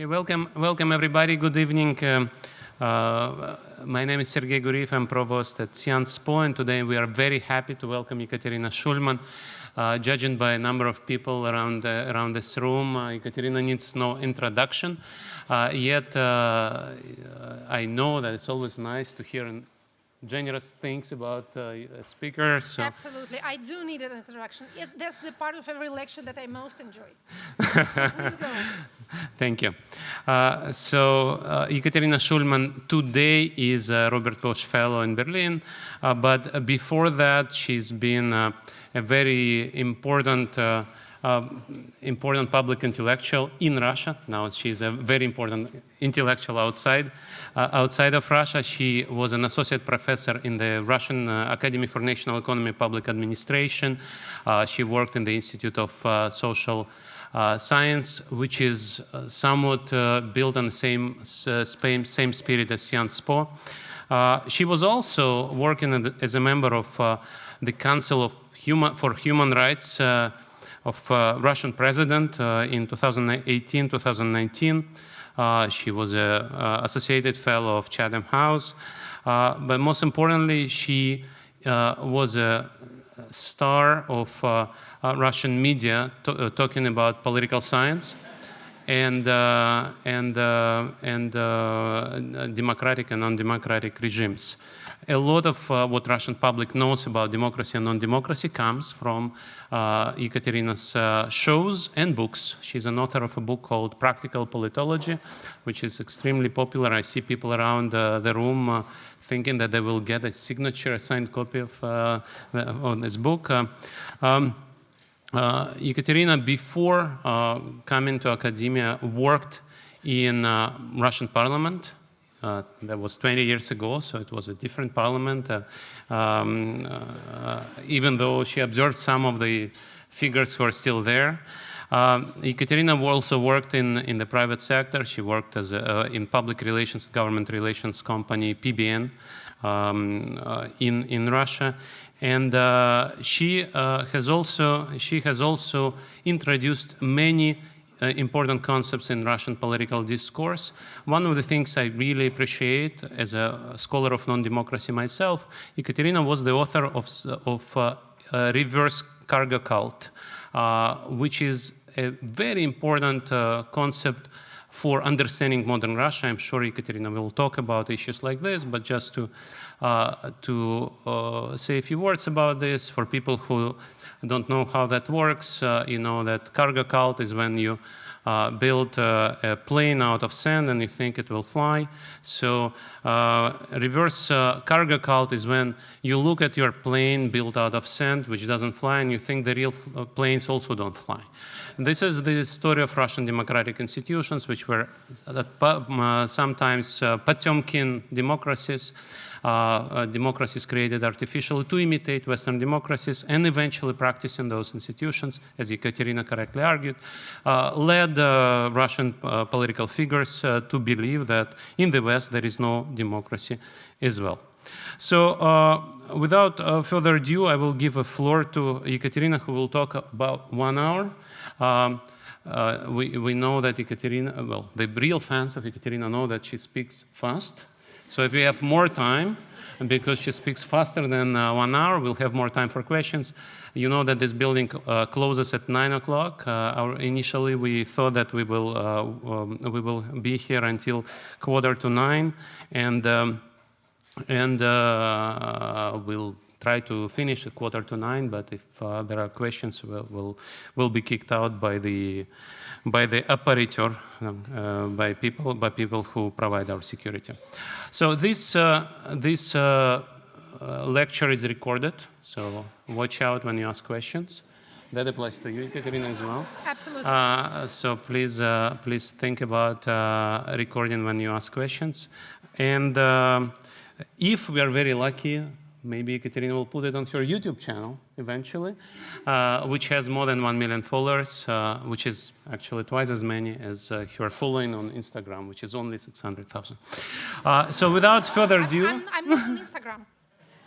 Okay, welcome everybody. Good evening. My name is Sergei Guriev. I'm provost at Sciences Po, and today we are very happy to welcome Ekaterina Schulmann. Judging by a number of people around this room, Ekaterina needs no introduction. Yet I know that it's always nice to hear generous things about speakers. So. Absolutely. I do need an introduction. That's the part of every lecture that I most enjoy. So please go. Thank you. Ekaterina Schulmann today is a Robert Bosch Fellow in Berlin, but before that she's been a very important public intellectual in Russia. Now she's a very important intellectual outside of Russia. She was an associate professor in the Russian Academy for National Economy Public Administration. She worked in the Institute of Social Science, which is somewhat built on the same spirit as Sciences Po. She was also working as a member of the Council for Human Rights of Russian president in 2018-2019. She was an associated fellow of Chatham House. But most importantly, she was a star of Russian media talking about political science and democratic and non-democratic regimes. A lot of what Russian public knows about democracy and non-democracy comes from Ekaterina's shows and books. She's an author of a book called Practical Politology, which is extremely popular. I see people around the room thinking that they will get a signature, a signed copy of this book. Ekaterina, before coming to academia, worked in Russian parliament. That was 20 years ago, so it was a different parliament. Even though she observed some of the figures who are still there. Ekaterina also worked in the private sector. She worked as in public relations, government relations company PBN in Russia. And she has also introduced many important concepts in Russian political discourse. One of the things I really appreciate as a scholar of non-democracy myself, Ekaterina was the author of reverse cargo cult, which is a very important concept for understanding modern Russia. I'm sure Ekaterina will talk about issues like this, but just to say a few words about this for people who don't know how that works. You know that cargo cult is when you build a plane out of sand and you think it will fly. So reverse cargo cult is when you look at your plane built out of sand, which doesn't fly, and you think the real planes also don't fly. This is the story of Russian democratic institutions, which were sometimes Potemkin democracies. Democracies created artificially to imitate Western democracies, and eventually practicing those institutions, as Ekaterina correctly argued, led Russian political figures to believe that in the West there is no democracy as well. So without further ado, I will give a floor to Ekaterina, who will talk about 1 hour. We know that Ekaterina, well, the real fans of Ekaterina know that she speaks fast. So if we have more time, because she speaks faster than 1 hour, we'll have more time for questions. You know that this building closes at 9 o'clock. Initially, we thought that we will be here until 8:45, and we'll try to finish at 8:45. But if there are questions, we'll be kicked out by the operator, by people who provide our security. So this lecture is recorded, so watch out when you ask questions. That applies to you, Ekaterina, as well. Absolutely. So please think about recording when you ask questions. And if we are very lucky, maybe Ekaterina will put it on her YouTube channel eventually, which has more than 1 million followers, which is actually twice as many as her following on Instagram, which is only 600,000. So without further ado... I'm not on Instagram.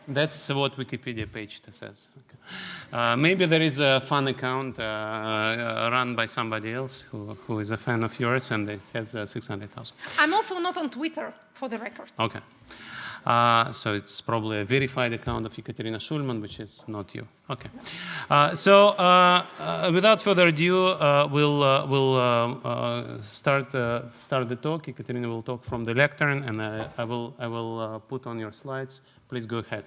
That's what Wikipedia page says. Okay. Maybe there is a fun account run by somebody else who is a fan of yours and it has 600,000. I'm also not on Twitter, for the record. Okay. So it's probably a verified account of Ekaterina Schulmann, which is not you. Okay. Without further ado, we'll start the talk. Ekaterina will talk from the lectern, and I will put on your slides. Please go ahead.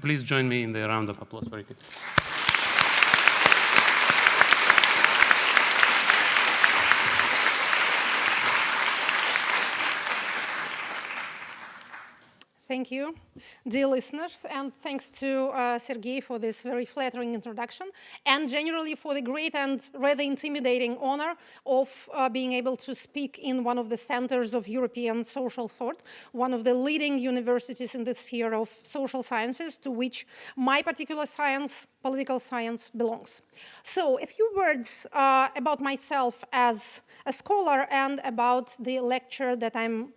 Please join me in the round of applause for Ekaterina. Thank you, dear listeners, and thanks to Sergey for this very flattering introduction, and generally for the great and rather intimidating honor of being able to speak in one of the centers of European social thought, one of the leading universities in the sphere of social sciences, to which my particular science, political science, belongs. So, a few words about myself as a scholar and about the lecture that I'm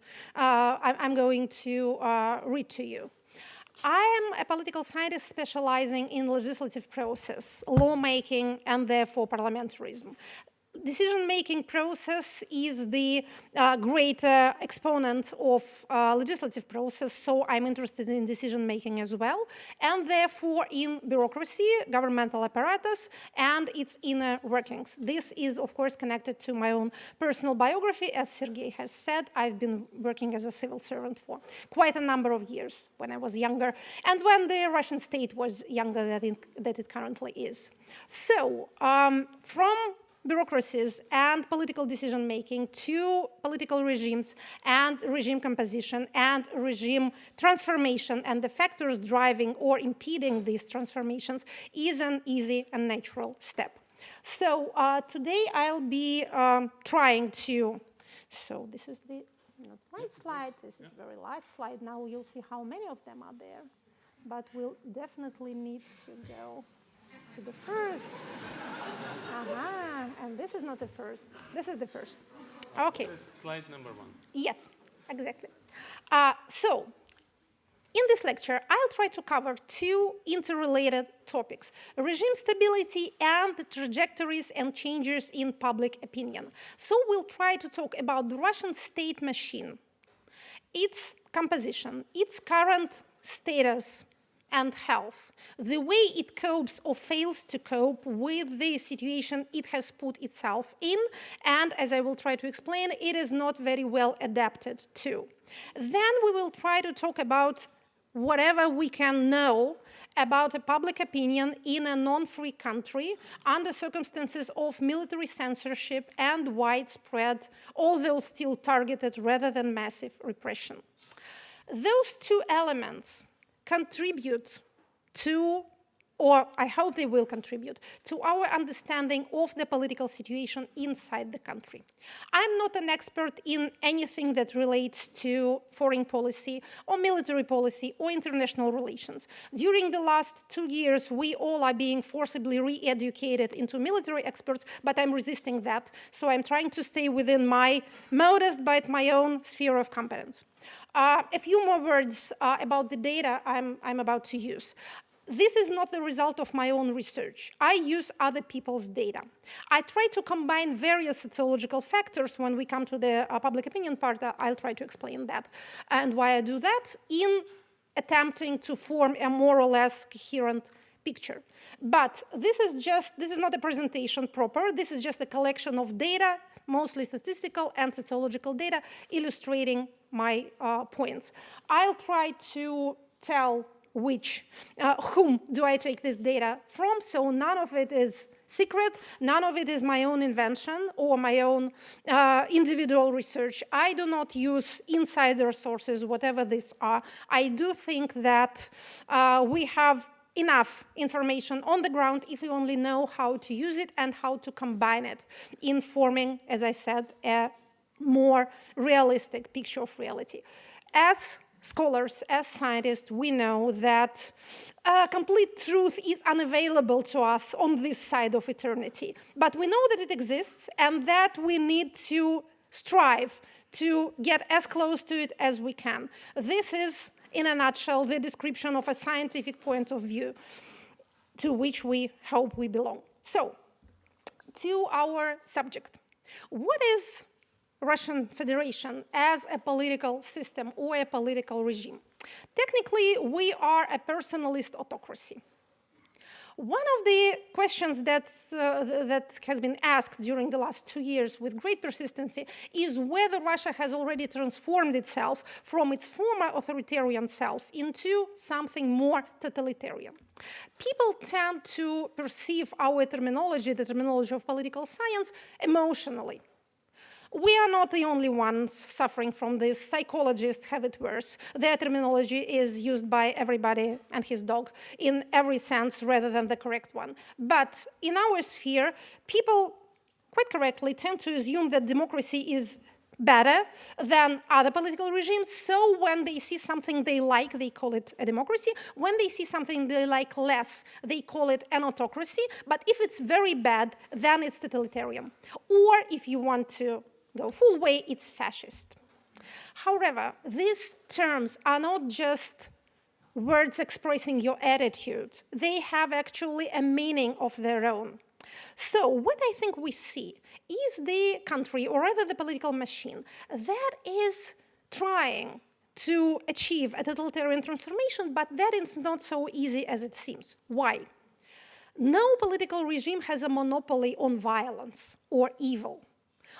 going to read to you. I am a political scientist specializing in legislative process, lawmaking, and therefore parliamentarism. Decision-making process is the great exponent of legislative process, so I'm interested in decision-making as well, and therefore in bureaucracy, governmental apparatus, and its inner workings. This is, of course, connected to my own personal biography. As Sergey has said, I've been working as a civil servant for quite a number of years when I was younger, and when the Russian state was younger than it currently is. So, from bureaucracies and political decision-making to political regimes and regime composition and regime transformation and the factors driving or impeding these transformations is an easy and natural step. So today I'll be trying to, so this is the not right slide, this is the very last slide. Now you'll see how many of them are there, but we'll definitely need to go to the first. And this is not the first. This is the first. Okay. This is slide number 1. Yes, exactly. So, in this lecture, I'll try to cover two interrelated topics: regime stability and the trajectories and changes in public opinion. So we'll try to talk about the Russian state machine, its composition, its current status and health, the way it copes or fails to cope with the situation it has put itself in, and as I will try to explain, it is not very well adapted to. Then we will try to talk about whatever we can know about a public opinion in a non-free country under circumstances of military censorship and widespread, although still targeted rather than massive repression. Those two elements contribute to, or I hope they will contribute, to our understanding of the political situation inside the country. I'm not an expert in anything that relates to foreign policy or military policy or international relations. During the last 2 years, we all are being forcibly re-educated into military experts, but I'm resisting that, so I'm trying to stay within my modest but my own sphere of competence. A few more words about the data I'm about to use. This is not the result of my own research. I use other people's data. I try to combine various sociological factors. When we come to the public opinion part, I'll try to explain that and why I do that in attempting to form a more or less coherent picture. But this is not a presentation proper. This is just a collection of data, mostly statistical and sociological data, illustrating my points. I'll try to tell whom do I take this data from, so none of it is secret, none of it is my own invention or my own individual research. I do not use insider sources, whatever these are. I do think that we have enough information on the ground if we only know how to use it and how to combine it in forming, as I said, a more realistic picture of reality. As scholars, as scientists, we know that complete truth is unavailable to us on this side of eternity. But we know that it exists and that we need to strive to get as close to it as we can. This is in a nutshell, the description of a scientific point of view to which we hope we belong. So, to our subject. What is Russian Federation as a political system or a political regime? Technically, we are a personalist autocracy. One of the questions that has been asked during the last 2 years with great persistency is whether Russia has already transformed itself from its former authoritarian self into something more totalitarian. People tend to perceive our terminology, the terminology of political science, emotionally. We are not the only ones suffering from this. Psychologists have it worse. Their terminology is used by everybody and his dog in every sense rather than the correct one. But in our sphere, people quite correctly tend to assume that democracy is better than other political regimes. So when they see something they like, they call it a democracy. When they see something they like less, they call it an autocracy. But if it's very bad, then it's totalitarian. Or if you want to go full way, it's fascist. However, these terms are not just words expressing your attitude. They have actually a meaning of their own. So what I think we see is the country, or rather the political machine, that is trying to achieve a totalitarian transformation, but that is not so easy as it seems. Why? No political regime has a monopoly on violence or evil,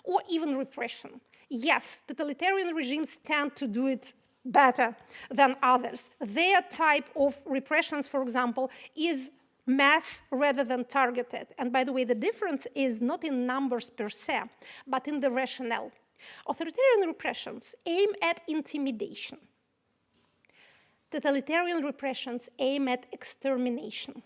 or even repression. Yes, totalitarian regimes tend to do it better than others. Their type of repressions, for example, is mass rather than targeted. And by the way, the difference is not in numbers per se, but in the rationale. Authoritarian repressions aim at intimidation. Totalitarian repressions aim at extermination.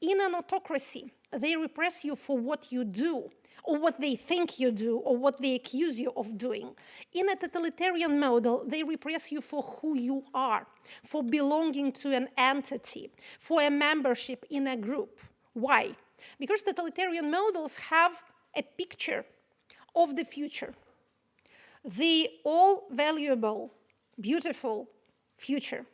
In an autocracy, they repress you for what you do, or what they think you do, or what they accuse you of doing. In a totalitarian model, they repress you for who you are, for belonging to an entity, for a membership in a group. Why? Because totalitarian models have a picture of the future, the all-valuable, beautiful future,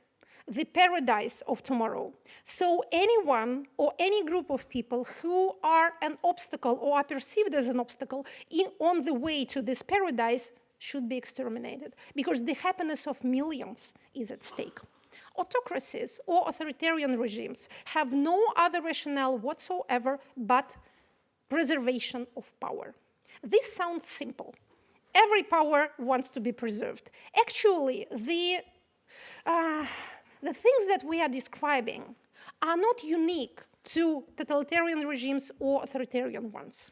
the paradise of tomorrow. So anyone or any group of people who are an obstacle or are perceived as an obstacle on the way to this paradise should be exterminated, because the happiness of millions is at stake. Autocracies or authoritarian regimes have no other rationale whatsoever but preservation of power. This sounds simple. Every power wants to be preserved. Actually, the things that we are describing are not unique to totalitarian regimes or authoritarian ones.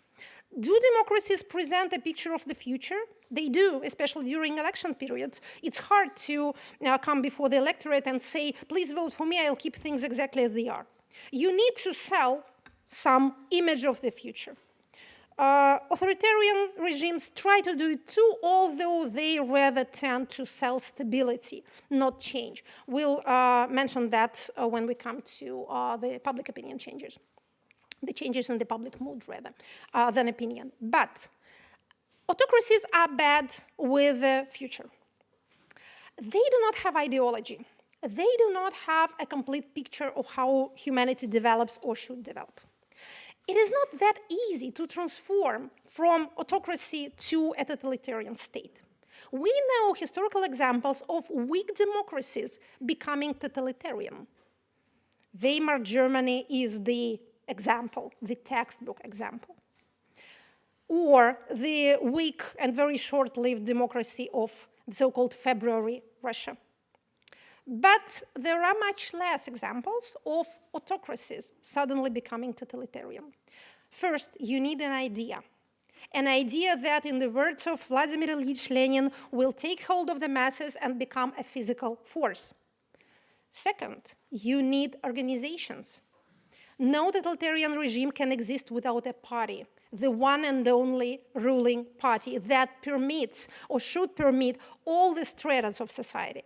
Do democracies present a picture of the future? They do, especially during election periods. It's hard to come before the electorate and say, please vote for me, I'll keep things exactly as they are. You need to sell some image of the future. Authoritarian regimes try to do it too, although they rather tend to sell stability, not change. We'll mention that when we come to the public opinion changes, the changes in the public mood rather than opinion. But autocracies are bad with the future. They do not have ideology. They do not have a complete picture of how humanity develops or should develop. It is not that easy to transform from autocracy to a totalitarian state. We know historical examples of weak democracies becoming totalitarian. Weimar Germany is the example, the textbook example. Or the weak and very short-lived democracy of the so-called February Russia. But there are much less examples of autocracies suddenly becoming totalitarian. First, you need an idea that, in the words of Vladimir Ilyich Lenin, will take hold of the masses and become a physical force. Second, you need organizations. No totalitarian regime can exist without a party, the one and only ruling party that permits or should permit all the stratas of society.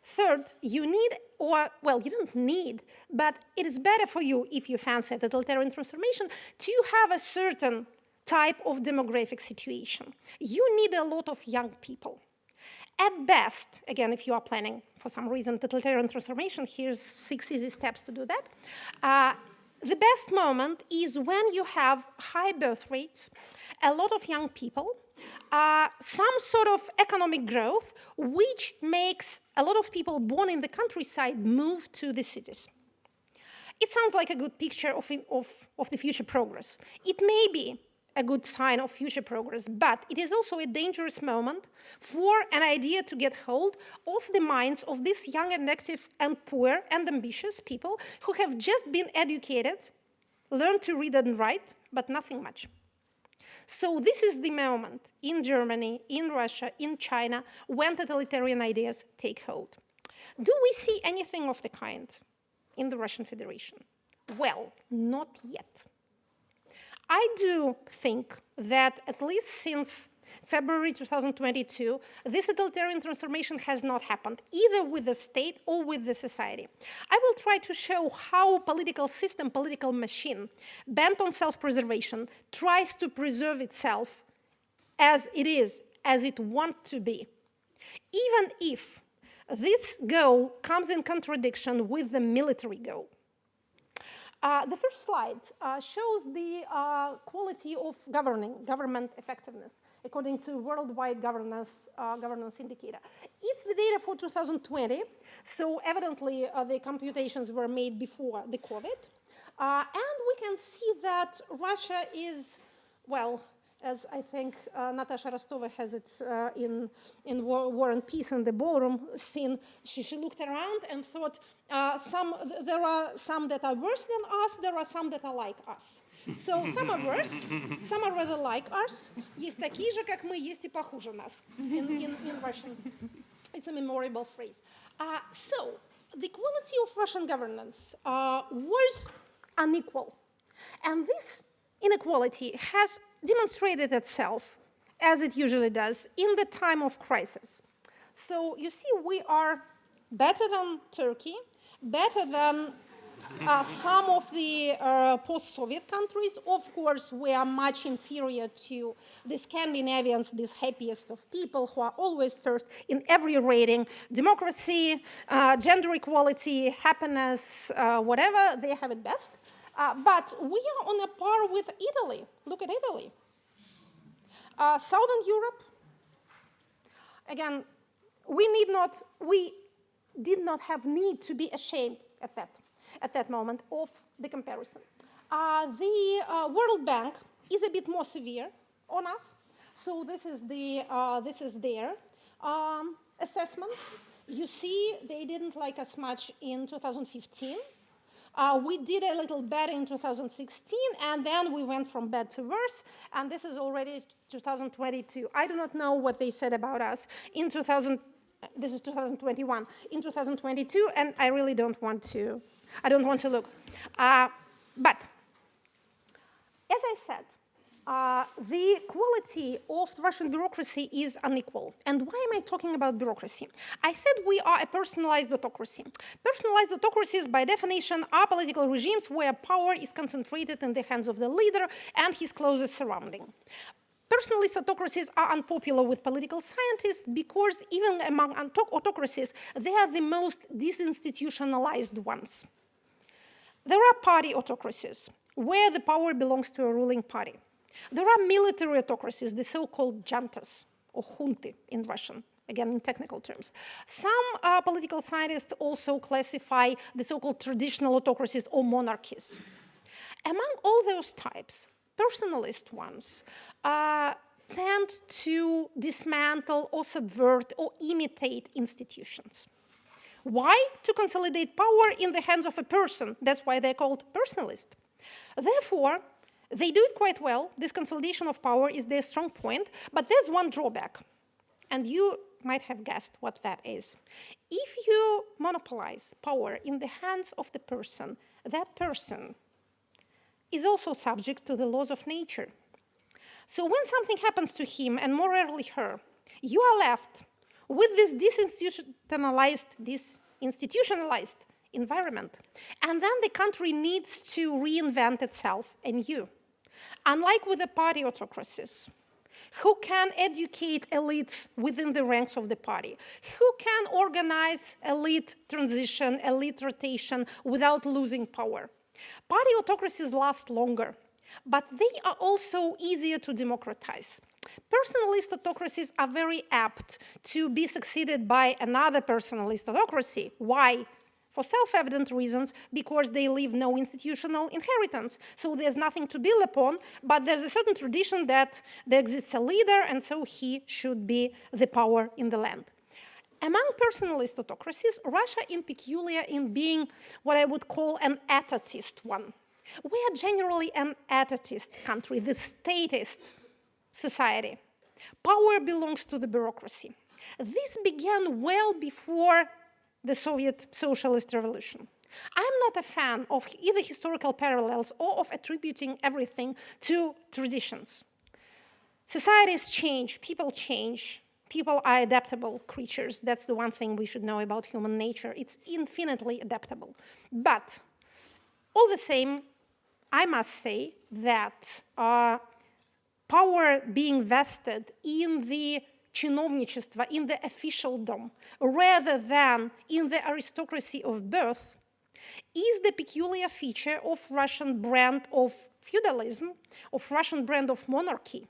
Third, you need, or, well, you don't need, but it is better for you, if you fancy a totalitarian transformation, to have a certain type of demographic situation. You need a lot of young people. At best, again, if you are planning for some reason totalitarian transformation, here's 6 easy steps to do that. The best moment is when you have high birth rates, a lot of young people, some sort of economic growth, which makes a lot of people born in the countryside move to the cities. It sounds like a good picture of the future progress. It may be a good sign of future progress, but it is also a dangerous moment for an idea to get hold of the minds of these young and active and poor and ambitious people who have just been educated, learned to read and write, but nothing much. So this is the moment in Germany, in Russia, in China, when totalitarian ideas take hold. Do we see anything of the kind in the Russian Federation? Well, not yet. I do think that at least since February 2022, this totalitarian transformation has not happened, either with the state or with the society. I will try to show how political system, political machine, bent on self-preservation, tries to preserve itself as it is, as it wants to be, even if this goal comes in contradiction with the military goal. The first slide shows the quality of government effectiveness, according to Worldwide Governance Indicator. It's the data for 2020, so evidently the computations were made before the COVID. And we can see that Russia is, well, as I think Natasha Rostova has it in War and Peace in the ballroom scene, she looked around and thought, there are some that are worse than us, there are some that are like us. So some are worse, some are rather like us. Есть такие же, как мы, есть и похуже нас in Russian. It's a memorable phrase. So the quality of Russian governance was unequal. And this inequality has demonstrated itself, as it usually does, in the time of crisis. So you see, we are better than Turkey, better than some of the post-Soviet countries. Of course, we are much inferior to the Scandinavians, these happiest of people who are always first in every rating. Democracy, gender equality, happiness, whatever, they have it best. But we are on a par with Italy. Look at Italy. Southern Europe, again, we did not have need to be ashamed at that moment of the comparison. The World Bank is a bit more severe on us. So this is their assessment. You see, they didn't like us much in 2015. We did a little better in 2016, and then we went from bad to worse, and this is already 2022. I do not know what they said about us in this is 2021, in 2022, and I really don't want to look. But, as I said, the quality of Russian bureaucracy is unequal. And why am I talking about bureaucracy? I said we are a personalized autocracy. Personalized autocracies, by definition, are political regimes where power is concentrated in the hands of the leader and his closest surrounding. Personalist autocracies are unpopular with political scientists because even among autocracies, they are the most disinstitutionalized ones. There are party autocracies, where the power belongs to a ruling party. There are military autocracies, the so-called juntas, or junti in Russian, again in technical terms. Some political scientists also classify the so-called traditional autocracies or monarchies. Among all those types, personalist ones tend to dismantle or subvert or imitate institutions. Why? To consolidate power in the hands of a person. That's why they're called personalist. Therefore, they do it quite well. This consolidation of power is their strong point, but there's one drawback, and you might have guessed what that is. If you monopolize power in the hands of the person, that person is also subject to the laws of nature. So when something happens to him, and more rarely her, you are left with this disinstitutionalized environment. And then the country needs to reinvent itself anew. Unlike with the party autocracies, who can educate elites within the ranks of the party, who can organize elite transition, elite rotation without losing power. Party autocracies last longer, but they are also easier to democratize. Personalist autocracies are very apt to be succeeded by another personalist autocracy. Why? For self-evident reasons, because they leave no institutional inheritance. So there's nothing to build upon, but there's a certain tradition that there exists a leader, and so he should be the power in the land. Among personalist autocracies, Russia is peculiar in being what I would call an etatist one. We are generally an etatist country, the statist society. Power belongs to the bureaucracy. This began well before the Soviet Socialist Revolution. I'm not a fan of either historical parallels or of attributing everything to traditions. Societies change, people are adaptable creatures. That's the one thing we should know about human nature. It's infinitely adaptable. But all the same, I must say that power being vested in the чиновничество, in the officialdom, rather than in the aristocracy of birth, is the peculiar feature of Russian brand of feudalism, of Russian brand of monarchy,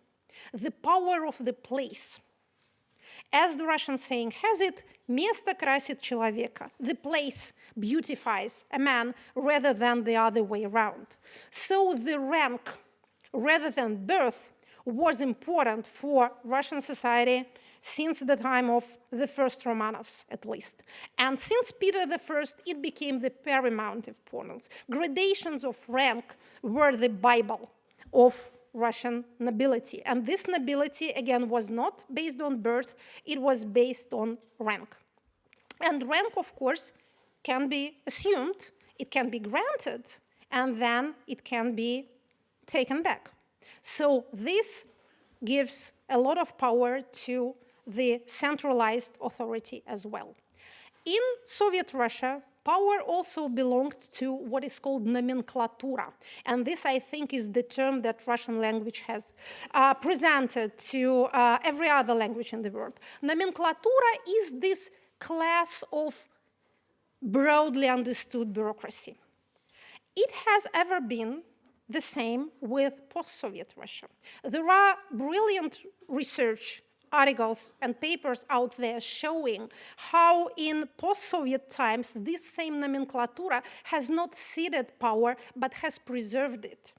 the power of the place. As the Russian saying has it, место красит человека. The place beautifies a man rather than the other way around. So the rank, rather than birth, was important for Russian society since the time of the first Romanovs, at least. And since Peter I, it became the paramount importance. Gradations of rank were the Bible of Russian nobility. And this nobility, again, was not based on birth, it was based on rank. And rank, of course, can be assumed, it can be granted, and then it can be taken back. So this gives a lot of power to the centralized authority as well. In Soviet Russia, power also belonged to what is called nomenclatura. And this, I think, is the term that Russian language has presented to every other language in the world. Nomenclatura is this class of broadly understood bureaucracy. It has ever been the same with post-Soviet Russia. There are brilliant research articles and papers out there showing how in post-Soviet times this same nomenclatura has not ceded power but has preserved it.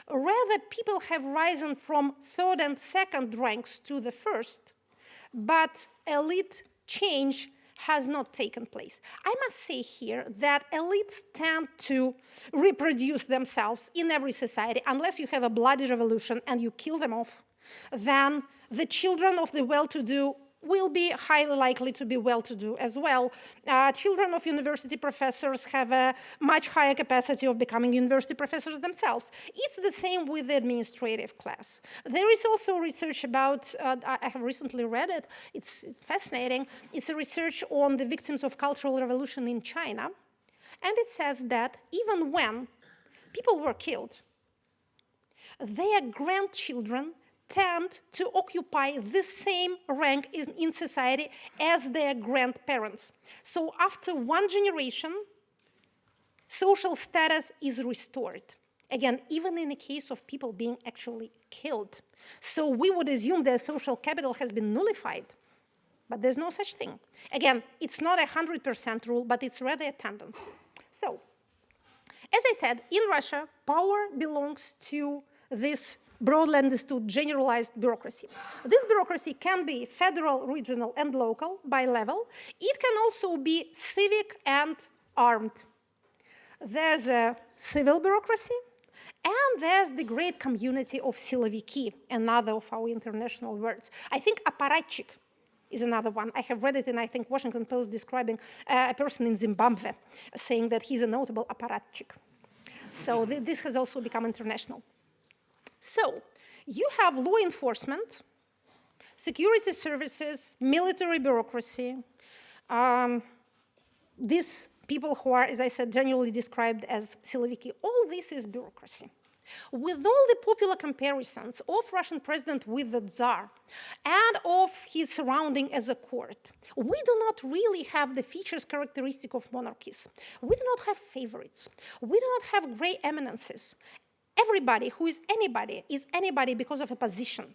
Rather, people have risen from third and second ranks to the first, but elite change has not taken place. I must say here that elites tend to reproduce themselves in every society. Unless you have a bloody revolution and you kill them off, then the children of the well-to-do will be highly likely to be well-to-do as well. Children of university professors have a much higher capacity of becoming university professors themselves. It's the same with the administrative class. There is also research about, I have recently read it, it's fascinating. It's a research on the victims of Cultural Revolution in China. And it says that even when people were killed, their grandchildren tend to occupy the same rank in society as their grandparents. So after one generation, social status is restored. Again, even in the case of people being actually killed. So we would assume their social capital has been nullified, but there's no such thing. Again, it's not a 100% rule, but it's rather a tendency. So, as I said, in Russia, power belongs to this broadly understood generalized bureaucracy. This bureaucracy can be federal, regional, and local by level. It can also be civic and armed. There's a civil bureaucracy, and there's the great community of siloviki, another of our international words. I think apparatchik is another one. I have read it in, I think, Washington Post describing a person in Zimbabwe, saying that he's a notable apparatchik. So this has also become international. So you have law enforcement, security services, military bureaucracy, these people who are, as I said, generally described as siloviki. All this is bureaucracy. With all the popular comparisons of Russian president with the Tsar and of his surrounding as a court, we do not really have the features characteristic of monarchies. We do not have favorites. We do not have gray eminences. Everybody who is anybody because of a position.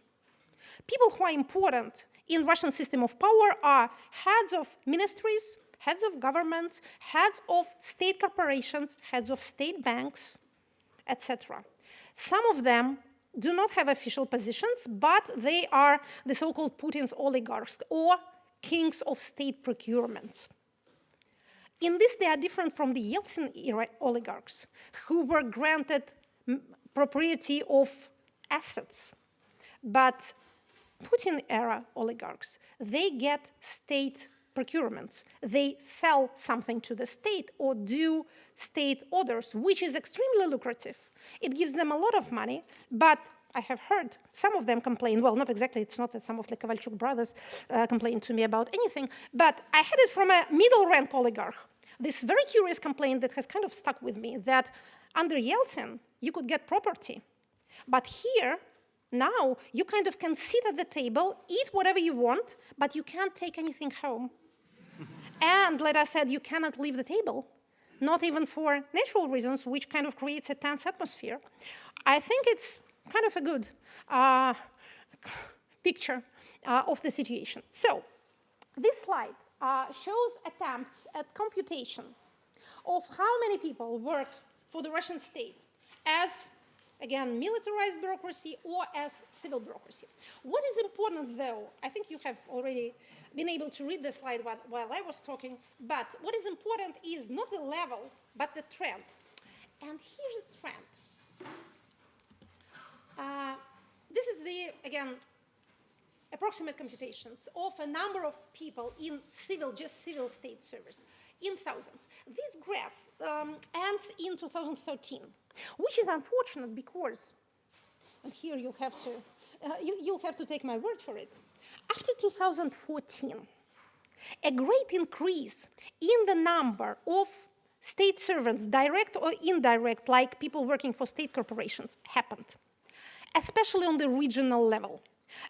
People who are important in Russian system of power are heads of ministries, heads of governments, heads of state corporations, heads of state banks, etc. Some of them do not have official positions, but they are the so-called Putin's oligarchs or kings of state procurements. In this, they are different from the Yeltsin-era oligarchs, who were granted propriety of assets. But Putin-era oligarchs, they get state procurements. They sell something to the state or do state orders, which is extremely lucrative. It gives them a lot of money, but I have heard some of them complain, well, not exactly, it's not that some of the Kovalchuk brothers complained to me about anything, but I had it from a middle-rank oligarch. This very curious complaint that has kind of stuck with me, that under Yeltsin, you could get property. But here, now, you kind of can sit at the table, eat whatever you want, but you can't take anything home. And let us add, you cannot leave the table, not even for natural reasons, which kind of creates a tense atmosphere. I think it's kind of a good picture of the situation. So this slide shows attempts at computation of how many people work for the Russian state as, again, militarized bureaucracy or as civil bureaucracy. What is important, though, I think you have already been able to read the slide while I was talking, but what is important is not the level, but the trend. And here's the trend. This is the, again, approximate computations of a number of people in civil, just civil state service, in thousands. This graph ends in 2013, which is unfortunate because, and here you'll have to take my word for it. After 2014, a great increase in the number of state servants, direct or indirect, like people working for state corporations, happened, especially on the regional level,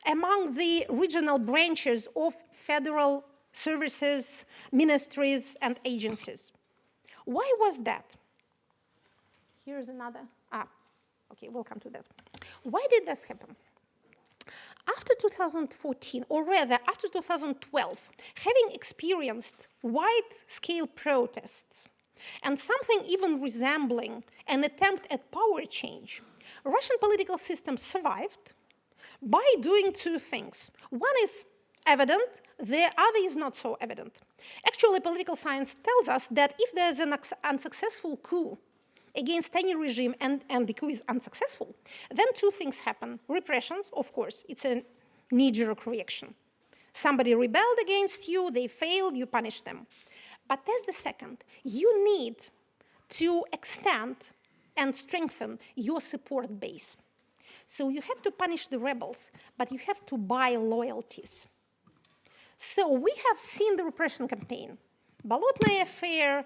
among the regional branches of federal services, ministries, and agencies. Why was that? Here's another. Okay, we'll come to that. Why did this happen? After 2014, or rather after 2012, having experienced wide-scale protests and something even resembling an attempt at power change, Russian political system survived by doing two things. One is evident, the other is not so evident. Actually, political science tells us that if there's an unsuccessful coup against any regime and the coup is unsuccessful, then two things happen. Repressions, of course, it's a knee-jerk reaction. Somebody rebelled against you, they failed, you punish them. But there's the second. You need to extend and strengthen your support base. So you have to punish the rebels, but you have to buy loyalties. So we have seen the repression campaign. Bolotnaya affair,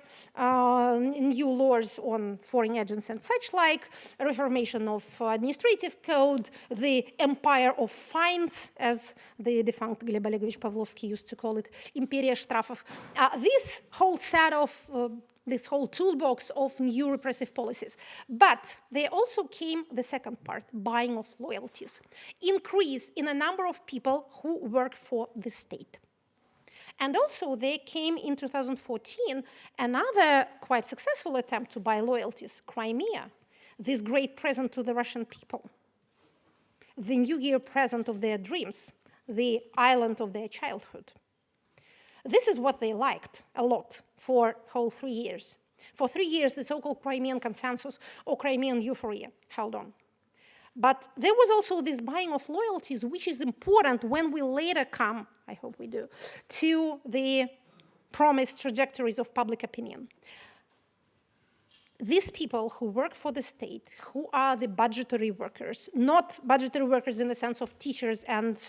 new laws on foreign agents and such like, reformation of administrative code, the empire of fines, as the defunct Gleb Olegovich Pavlovsky used to call it, imperia штрафов. This whole set of, this whole toolbox of new repressive policies. But there also came the second part, buying of loyalties. Increase in a number of people who work for the state. And also there came in 2014 another quite successful attempt to buy loyalties, Crimea, this great present to the Russian people, the New Year present of their dreams, the island of their childhood. This is what they liked a lot for whole 3 years. For 3 years, the so-called Crimean consensus or Crimean euphoria held on. But there was also this buying of loyalties, which is important when we later come, I hope we do, to the promised trajectories of public opinion. These people who work for the state, who are the budgetary workers, not budgetary workers in the sense of teachers and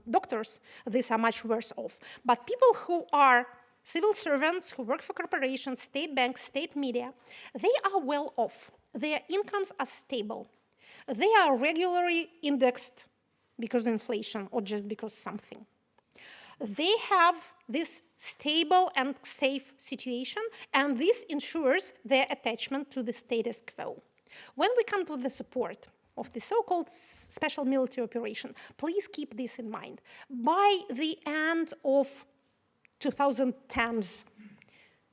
doctors, these are much worse off, but people who are civil servants, who work for corporations, state banks, state media, they are well off. their incomes are stable. They are regularly indexed because of inflation or just because something. They have this stable and safe situation, and this ensures their attachment to the status quo. When we come to the support of the so-called special military operation, please keep this in mind. By the end of 2010s,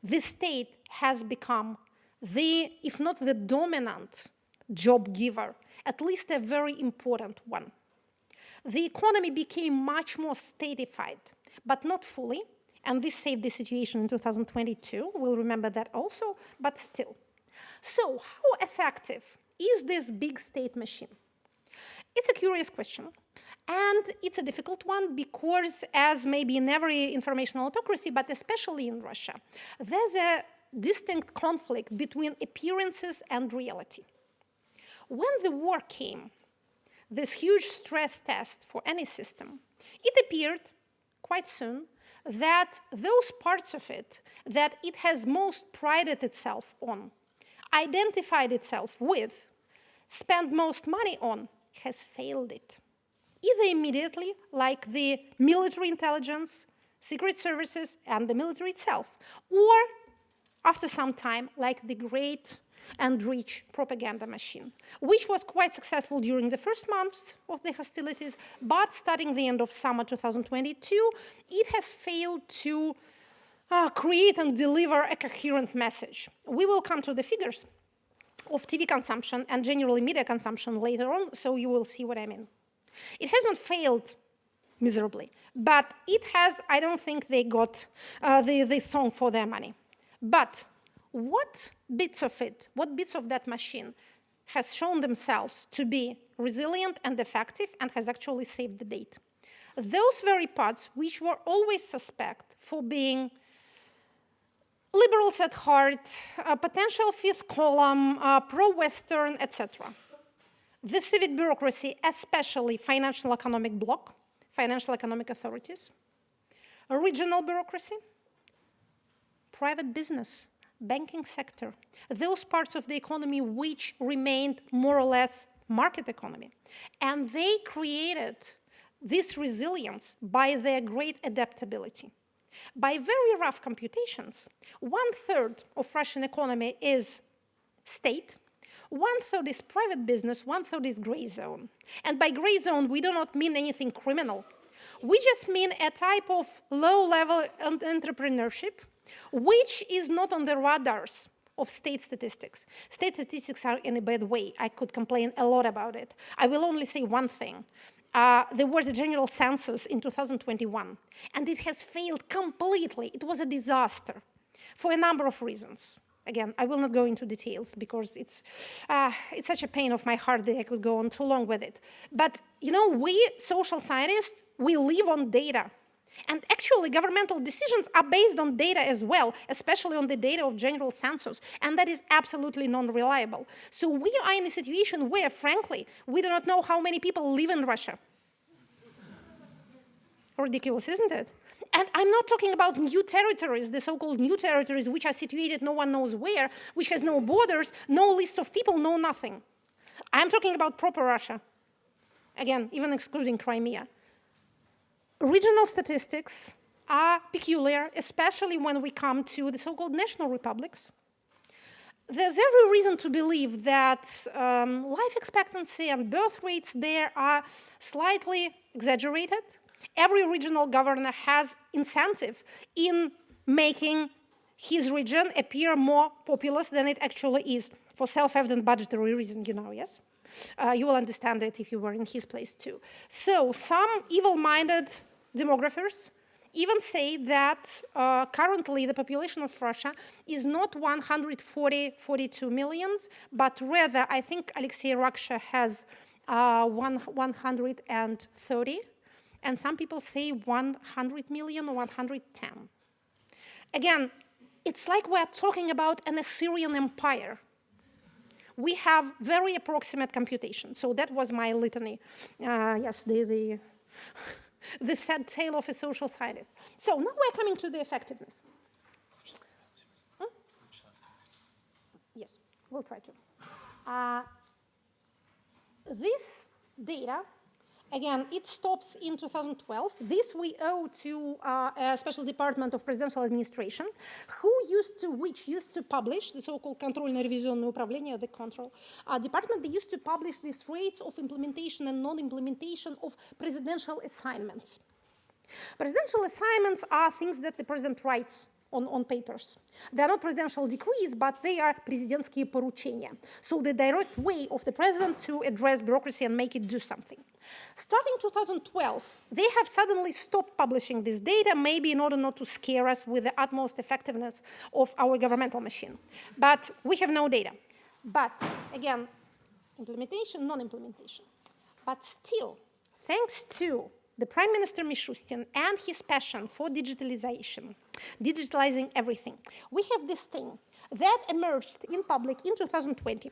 the state has become the, if not the dominant job giver, at least a very important one. The economy became much more statified, but not fully, and this saved the situation in 2022. We'll remember that also, but still. So how effective is this big state machine? It's a curious question, and it's a difficult one because, as maybe in every information autocracy, but especially in Russia, there's a distinct conflict between appearances and reality. When the war came, this huge stress test for any system, it appeared quite soon that those parts of it that it has most prided itself on, identified itself with, spent most money on, has failed it. Either immediately, like the military intelligence, secret services, and the military itself, or after some time, like the great and rich propaganda machine, which was quite successful during the first months of the hostilities, but starting the end of summer 2022, it has failed to create and deliver a coherent message. We will come to the figures of TV consumption and generally media consumption later on, so you will see what I mean. It hasn't failed miserably, but it has, I don't think they got the song for their money. But what bits of it, what bits of that machine has shown themselves to be resilient and effective and has actually saved the date? Those very parts which were always suspect for being liberals at heart, potential fifth column, pro-Western, etc. The civic bureaucracy, especially financial economic bloc, financial economic authorities, regional bureaucracy, private business, banking sector, those parts of the economy which remained more or less market economy. And they created this resilience by their great adaptability. By very rough computations, 1/3 of Russian economy is state, 1/3 is private business, 1/3 is gray zone. And by gray zone, we do not mean anything criminal. We just mean a type of low-level entrepreneurship, which is not on the radars of state statistics. State statistics are in a bad way. I could complain a lot about it. I will only say one thing. There was a general census in 2021, and it has failed completely. It was a disaster for a number of reasons. Again, I will not go into details because it's such a pain of my heart that I could go on too long with it. But, you know, we social scientists, we live on data. And actually, governmental decisions are based on data as well, especially on the data of general census, and that is absolutely non-reliable. So we are in a situation where, frankly, we do not know how many people live in Russia. Ridiculous, isn't it? And I'm not talking about new territories, the so-called new territories, which are situated no one knows where, which has no borders, no list of people, no nothing. I'm talking about proper Russia. Again, even excluding Crimea. Regional statistics are peculiar, especially when we come to the so-called national republics. There's every reason to believe that life expectancy and birth rates there are slightly exaggerated. Every regional governor has incentive in making his region appear more populous than it actually is, for self-evident budgetary reasons, you know, yes? You will understand it if you were in his place too. So some evil-minded demographers even say that currently the population of Russia is not 142 millions, but rather, I think Alexei Raksha has 130, and some people say 100 million or 110. Again, it's like we're talking about an Assyrian empire. We have very approximate computation. So that was my litany. Yes, the sad tale of a social scientist. So now we're coming to the effectiveness. Yes, we'll try to. This data, again, it stops in 2012. This we owe to a special department of presidential administration, which used to publish the so-called контрольно-ревизионное управление, the control department. They used to publish these rates of implementation and non-implementation of presidential assignments. Presidential assignments are things that the president writes on papers. They are not presidential decrees, but they are президентские поручения. So the direct way of the president to address bureaucracy and make it do something. Starting 2012, they have suddenly stopped publishing this data, maybe in order not to scare us with the utmost effectiveness of our governmental machine. But we have no data. But again, implementation, non-implementation. But still, thanks to the Prime Minister Mishustin and his passion for digitalizing everything, we have this thing that emerged in public in 2020.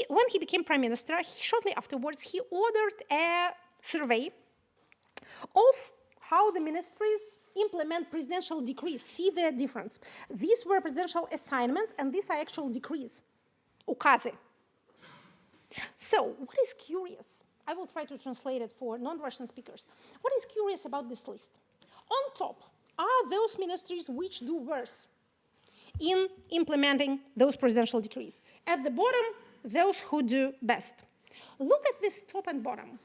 When he became Prime Minister, shortly afterwards, he ordered a survey of how the ministries implement presidential decrees. See the difference. These were presidential assignments, and these are actual decrees, указы. So what is curious? I will try to translate it for non-Russian speakers. What is curious about this list? On top are those ministries which do worse in implementing those presidential decrees. At the bottom, those who do best. Look at this top and bottom.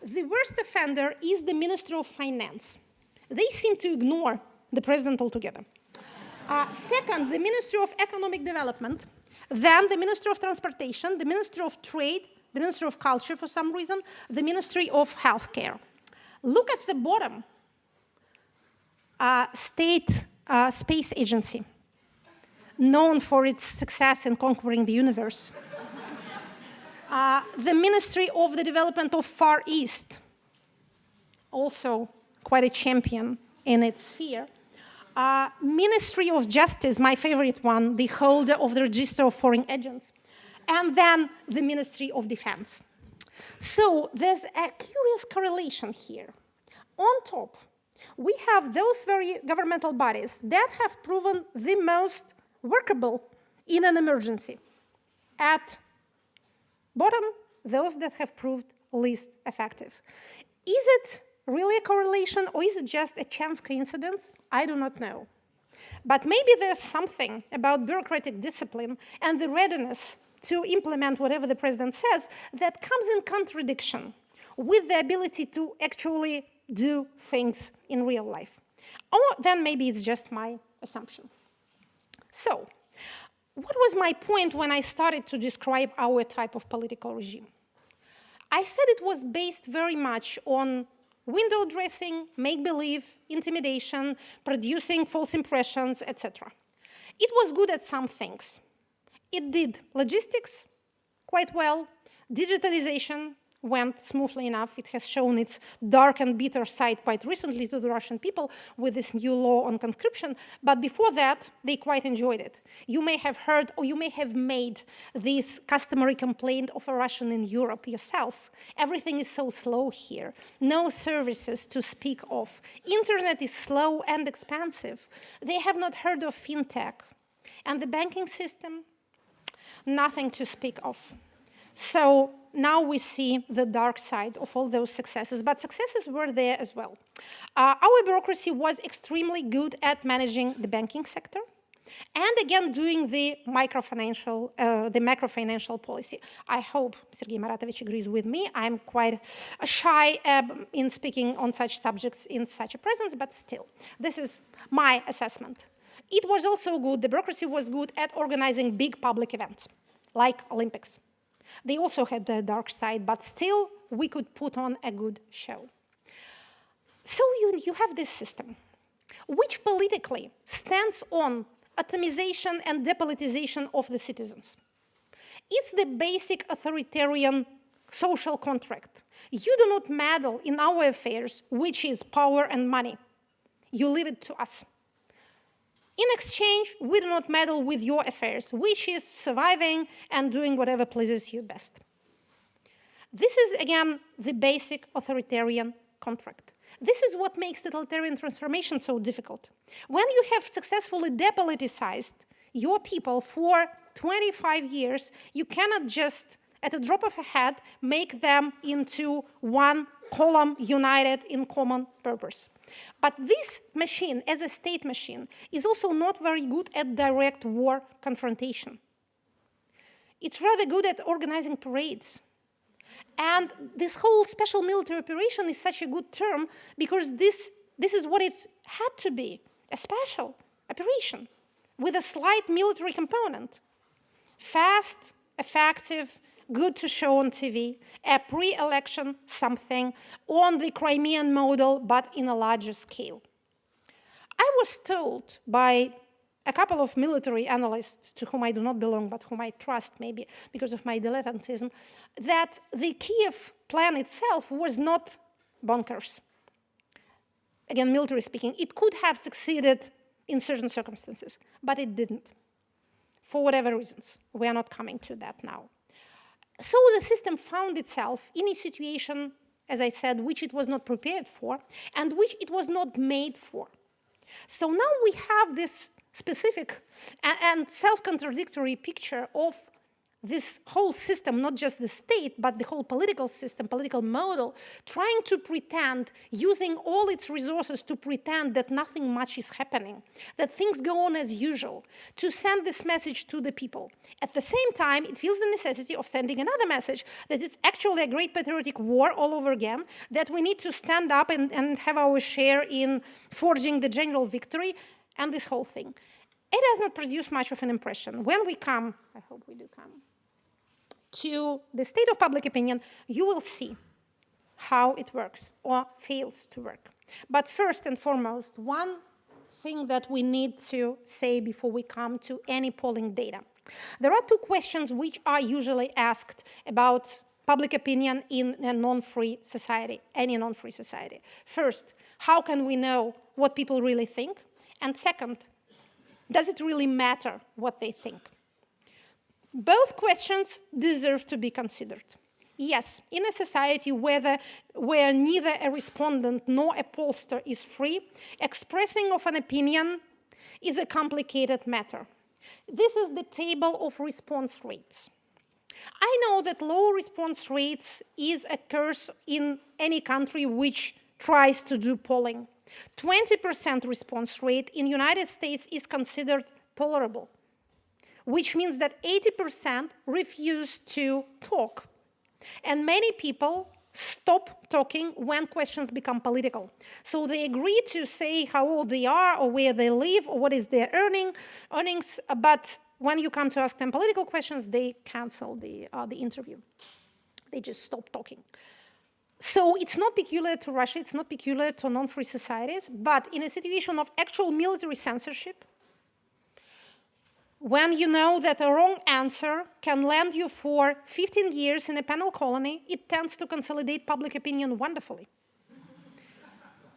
The worst offender is the Minister of Finance. They seem to ignore the president altogether. Second, the Ministry of Economic Development, then the Minister of Transportation, the Minister of Trade, the Minister of Culture for some reason, the Ministry of Healthcare. Look at the bottom, State Space Agency, known for its success in conquering the universe. The Ministry of the Development of Far East, also quite a champion in its sphere. Ministry of Justice, my favorite one, the holder of the Register of Foreign Agents. And then the Ministry of Defense. So there's a curious correlation here. On top, we have those very governmental bodies that have proven the most workable in an emergency. At bottom, those that have proved least effective. Is it really a correlation, or is it just a chance coincidence? I do not know. But maybe there's something about bureaucratic discipline and the readiness to implement whatever the president says that comes in contradiction with the ability to actually do things in real life. Or then maybe it's just my assumption. So, what was my point when I started to describe our type of political regime? I said it was based very much on window dressing, make-believe, intimidation, producing false impressions, etc. It was good at some things. It did logistics quite well. Digitalization went smoothly enough. It has shown its dark and bitter side quite recently to the Russian people with this new law on conscription. But before that, they quite enjoyed it. You may have heard, or you may have made this customary complaint of a Russian in Europe yourself. Everything is so slow here. No services to speak of. Internet is slow and expensive. They have not heard of fintech. And the banking system? Nothing to speak of. So now we see the dark side of all those successes, but successes were there as well. Our bureaucracy was extremely good at managing the banking sector, and again doing the macro-financial policy. I hope Sergei Maratovich agrees with me. I'm quite shy in speaking on such subjects in such a presence, but still, this is my assessment. It was also good, the bureaucracy was good at organizing big public events, like Olympics. They also had the dark side, but still we could put on a good show. So you have this system, which politically stands on atomization and depolitization of the citizens. It's the basic authoritarian social contract. You do not meddle in our affairs, which is power and money. You leave it to us. In exchange, we do not meddle with your affairs, which is surviving and doing whatever pleases you best. This is, again, the basic authoritarian contract. This is what makes totalitarian transformation so difficult. When you have successfully depoliticized your people for 25 years, you cannot just, at a drop of a hat, make them into one column united in common purpose. But this machine, as a state machine, is also not very good at direct war confrontation. It's rather good at organizing parades. And this whole special military operation is such a good term because this is what it had to be, a special operation with a slight military component. Fast, effective, good to show on TV, a pre-election something on the Crimean model, but in a larger scale. I was told by a couple of military analysts to whom I do not belong, but whom I trust maybe because of my dilettantism, that the Kiev plan itself was not bonkers. Again, military speaking, it could have succeeded in certain circumstances, but it didn't, for whatever reasons. We are not coming to that now. So the system found itself in a situation, as I said, which it was not prepared for and which it was not made for. So now we have this specific and self-contradictory picture of this whole system, not just the state, but the whole political system, political model, trying to pretend, using all its resources to pretend that nothing much is happening, that things go on as usual, to send this message to the people. At the same time, it feels the necessity of sending another message, that it's actually a great patriotic war all over again, that we need to stand up and have our share in forging the general victory, and this whole thing. It does not produce much of an impression. When we come, I hope we do come, to the state of public opinion, you will see how it works or fails to work. But first and foremost, one thing that we need to say before we come to any polling data. There are two questions which are usually asked about public opinion in a non-free society, any non-free society. First, how can we know what people really think? And second, does it really matter what they think? Both questions deserve to be considered. Yes, in a society where neither a respondent nor a pollster is free, expressing of an opinion is a complicated matter. This is the table of response rates. I know that low response rates is a curse in any country which tries to do polling. 20% response rate in the United States is considered tolerable, which means that 80% refuse to talk. And many people stop talking when questions become political. So they agree to say how old they are or where they live or what is their earnings, but when you come to ask them political questions, they cancel the interview. They just stop talking. So it's not peculiar to Russia, it's not peculiar to non-free societies, but in a situation of actual military censorship, when you know that a wrong answer can land you for 15 years in a penal colony, it tends to consolidate public opinion wonderfully,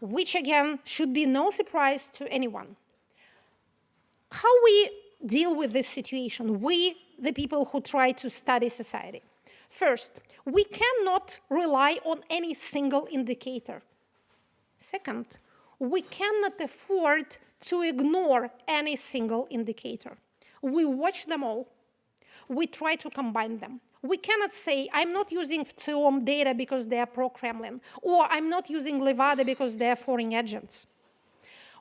which again should be no surprise to anyone. How we deal with this situation, we, the people who try to study society. First, we cannot rely on any single indicator. Second, we cannot afford to ignore any single indicator. We watch them all. We try to combine them. We cannot say, I'm not using VCIOM data because they are pro-Kremlin, or I'm not using Levada because they are foreign agents.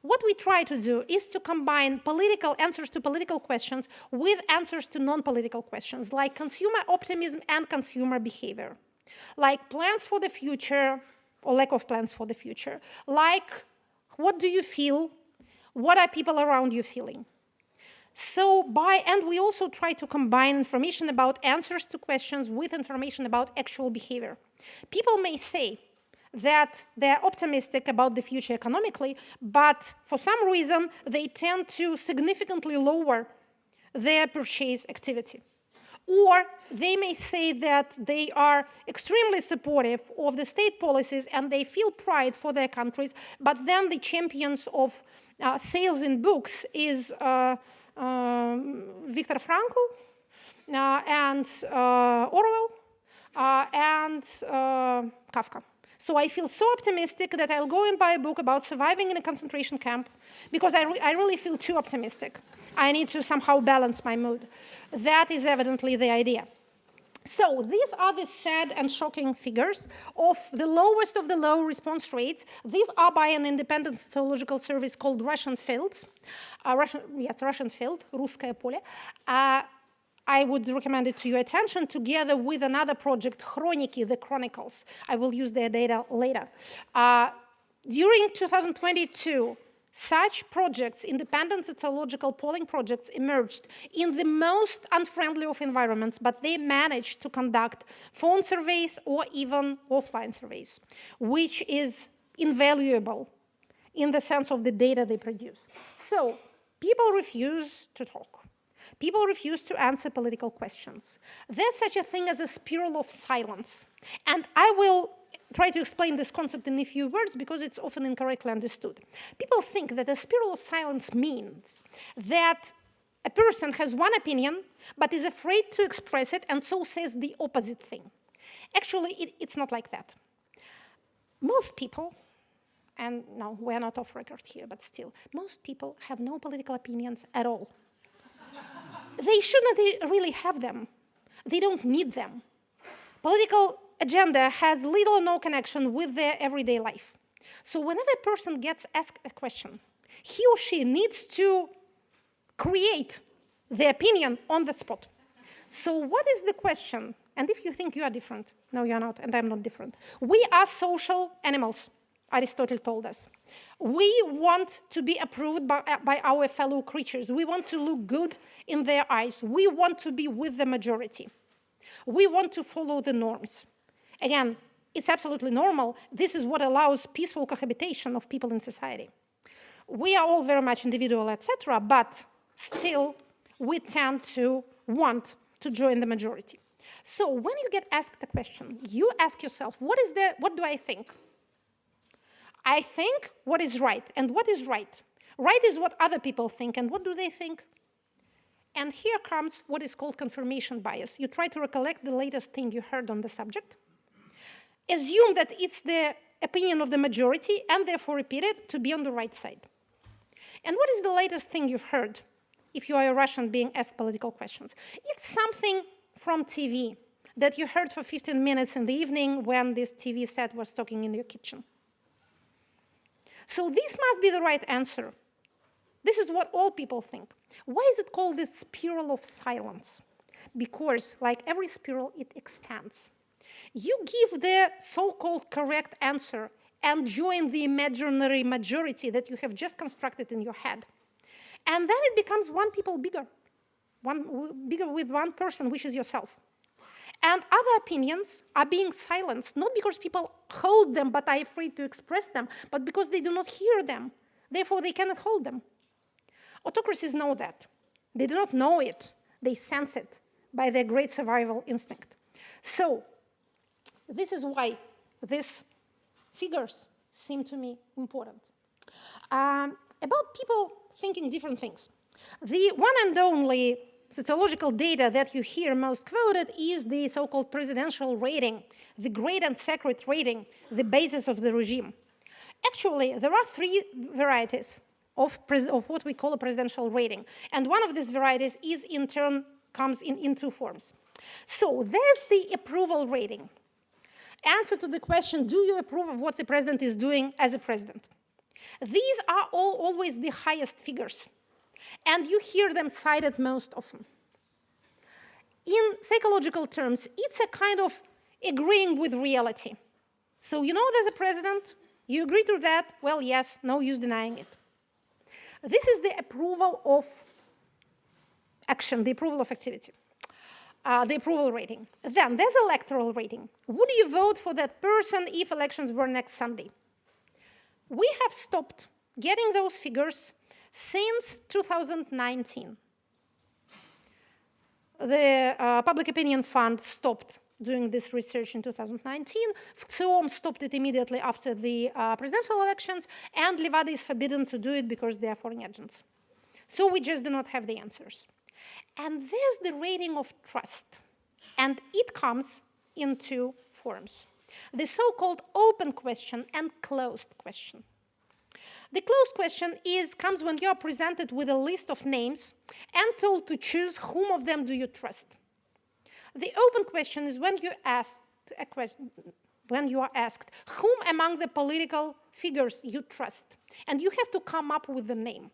What we try to do is to combine political answers to political questions with answers to non-political questions, like consumer optimism and consumer behavior, like plans for the future or lack of plans for the future, like what do you feel, what are people around you feeling. And we also try to combine information about answers to questions with information about actual behavior. People may say that they're optimistic about the future economically, but for some reason, they tend to significantly lower their purchase activity. Or they may say that they are extremely supportive of the state policies and they feel pride for their countries, but then the champions of sales in books is Viktor Frankl and Orwell and Kafka. So I feel so optimistic that I'll go and buy a book about surviving in a concentration camp because I really feel too optimistic. I need to somehow balance my mood. That is evidently the idea. So these are the sad and shocking figures of the lowest of the low response rates. These are by an independent sociological service called Russian Fields. Russian Field, Русское поле. I would recommend it to your attention together with another project, Chroniki, the Chronicles. I will use their data later. During 2022, such projects, independent sociological polling projects, emerged in the most unfriendly of environments, but they managed to conduct phone surveys or even offline surveys, which is invaluable in the sense of the data they produce. So people refuse to talk. People refuse to answer political questions. There's such a thing as a spiral of silence. And I will try to explain this concept in a few words because it's often incorrectly understood. People think that a spiral of silence means that a person has one opinion but is afraid to express it and so says the opposite thing. Actually, it's not like that. Most people, and no, we're not off record here, but still, most people have no political opinions at all. They should not really have them. They don't need them. Political agenda has little or no connection with their everyday life. So whenever a person gets asked a question, he or she needs to create the opinion on the spot. So what is the question? And if you think you are different, no, you're not, and I'm not different. We are social animals, Aristotle told us. We want to be approved by our fellow creatures. We want to look good in their eyes. We want to be with the majority. We want to follow the norms. Again, it's absolutely normal. This is what allows peaceful cohabitation of people in society. We are all very much individual, etc., but still we tend to want to join the majority. So when you get asked a question, you ask yourself, what do I think? I think what is right. And what is right? Right is what other people think. And what do they think? And here comes what is called confirmation bias. You try to recollect the latest thing you heard on the subject, assume that it's the opinion of the majority, and therefore repeat it to be on the right side. And what is the latest thing you've heard if you are a Russian being asked political questions? It's something from TV that you heard for 15 minutes in the evening when this TV set was talking in your kitchen. So this must be the right answer. This is what all people think. Why is it called the spiral of silence? Because, like every spiral, it extends. You give the so-called correct answer and join the imaginary majority that you have just constructed in your head. And then it becomes one people bigger. Bigger with one person, which is yourself. And other opinions are being silenced, not because people hold them but are afraid to express them, but because they do not hear them. Therefore, they cannot hold them. Autocracies know that. They do not know it. They sense it by their great survival instinct. So this is why these figures seem to me important. About people thinking different things. The one and only sociological data that you hear most quoted is the so-called presidential rating, the great and sacred rating, the basis of the regime. Actually, there are three varieties of what we call a presidential rating. And one of these varieties is in turn comes in two forms. So there's the approval rating. Answer to the question, do you approve of what the president is doing as a president? These are always the highest figures. And you hear them cited most often. In psychological terms, it's a kind of agreeing with reality. So you know there's a president, you agree to that, well, yes, no use denying it. This is the approval of action, the approval of activity, the approval rating. Then there's electoral rating. Would you vote for that person if elections were next Sunday? We have stopped getting those figures since 2019. The Public Opinion Fund stopped doing this research in 2019. FCIOM stopped it immediately after the presidential elections, and Levada is forbidden to do it because they are foreign agents. So we just do not have the answers. And there's the rating of trust, and it comes in two forms. the so-called open question and closed question. The closed question comes when you are presented with a list of names and told to choose whom of them do you trust. The open question is when you are asked whom among the political figures you trust, and you have to come up with the name.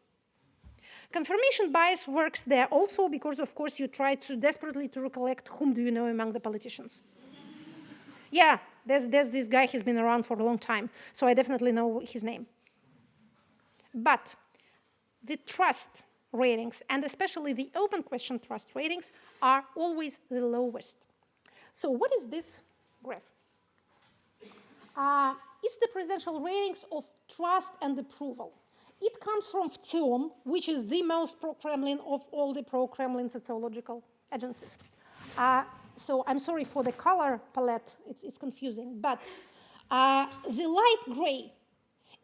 Confirmation bias works there also because, of course, you try desperately to recollect whom do you know among the politicians. Yeah, there's this guy, he's been around for a long time, so I definitely know his name. But the trust ratings, and especially the open question trust ratings, are always the lowest. So what is this graph? It's the presidential ratings of trust and approval. It comes from VTIOM, which is the most pro-Kremlin of all the pro-Kremlin sociological agencies. So I'm sorry for the color palette, it's confusing, but the light gray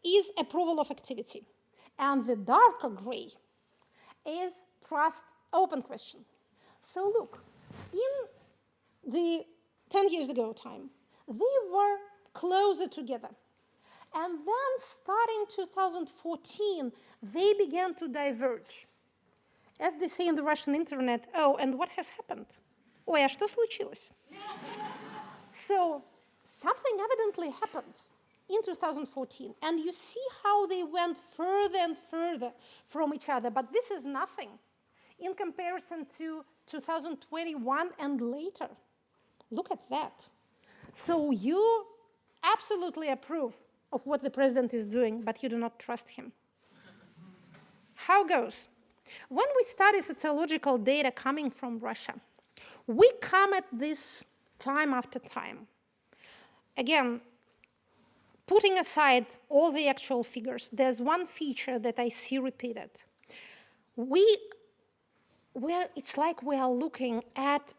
is approval of activity, and the darker gray is trust open question. So look, in the 10 years ago time, they were closer together. And then starting 2014, they began to diverge. As they say in the Russian internet, oh, and what has happened? Ой, а что случилось? So something evidently happened in 2014, and you see how they went further and further from each other, but this is nothing in comparison to 2021 and later. Look at that. So you absolutely approve of what the president is doing, but you do not trust him. How goes? When we study sociological data coming from Russia, we come at this time after time. Again, putting aside all the actual figures, there's one feature that I see repeated. It's like we are looking at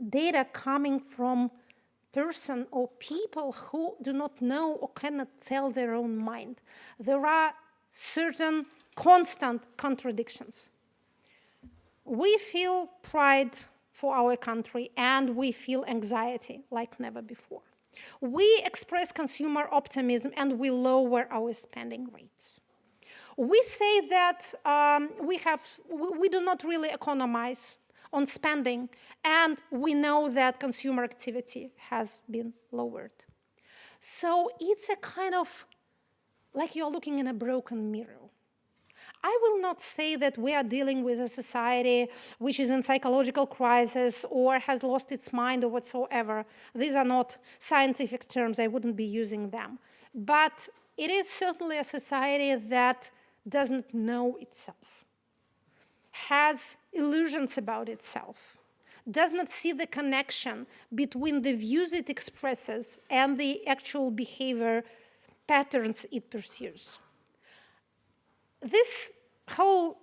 data coming from person or people who do not know or cannot tell their own mind. There are certain constant contradictions. We feel pride for our country and we feel anxiety like never before. We express consumer optimism and we lower our spending rates. We say that we do not really economize on spending, and we know that consumer activity has been lowered. So it's a kind of like you're looking in a broken mirror. I will not say that we are dealing with a society which is in psychological crisis or has lost its mind or whatsoever. These are not scientific terms, I wouldn't be using them. But it is certainly a society that doesn't know itself, has illusions about itself, does not see the connection between the views it expresses and the actual behavior patterns it pursues. This whole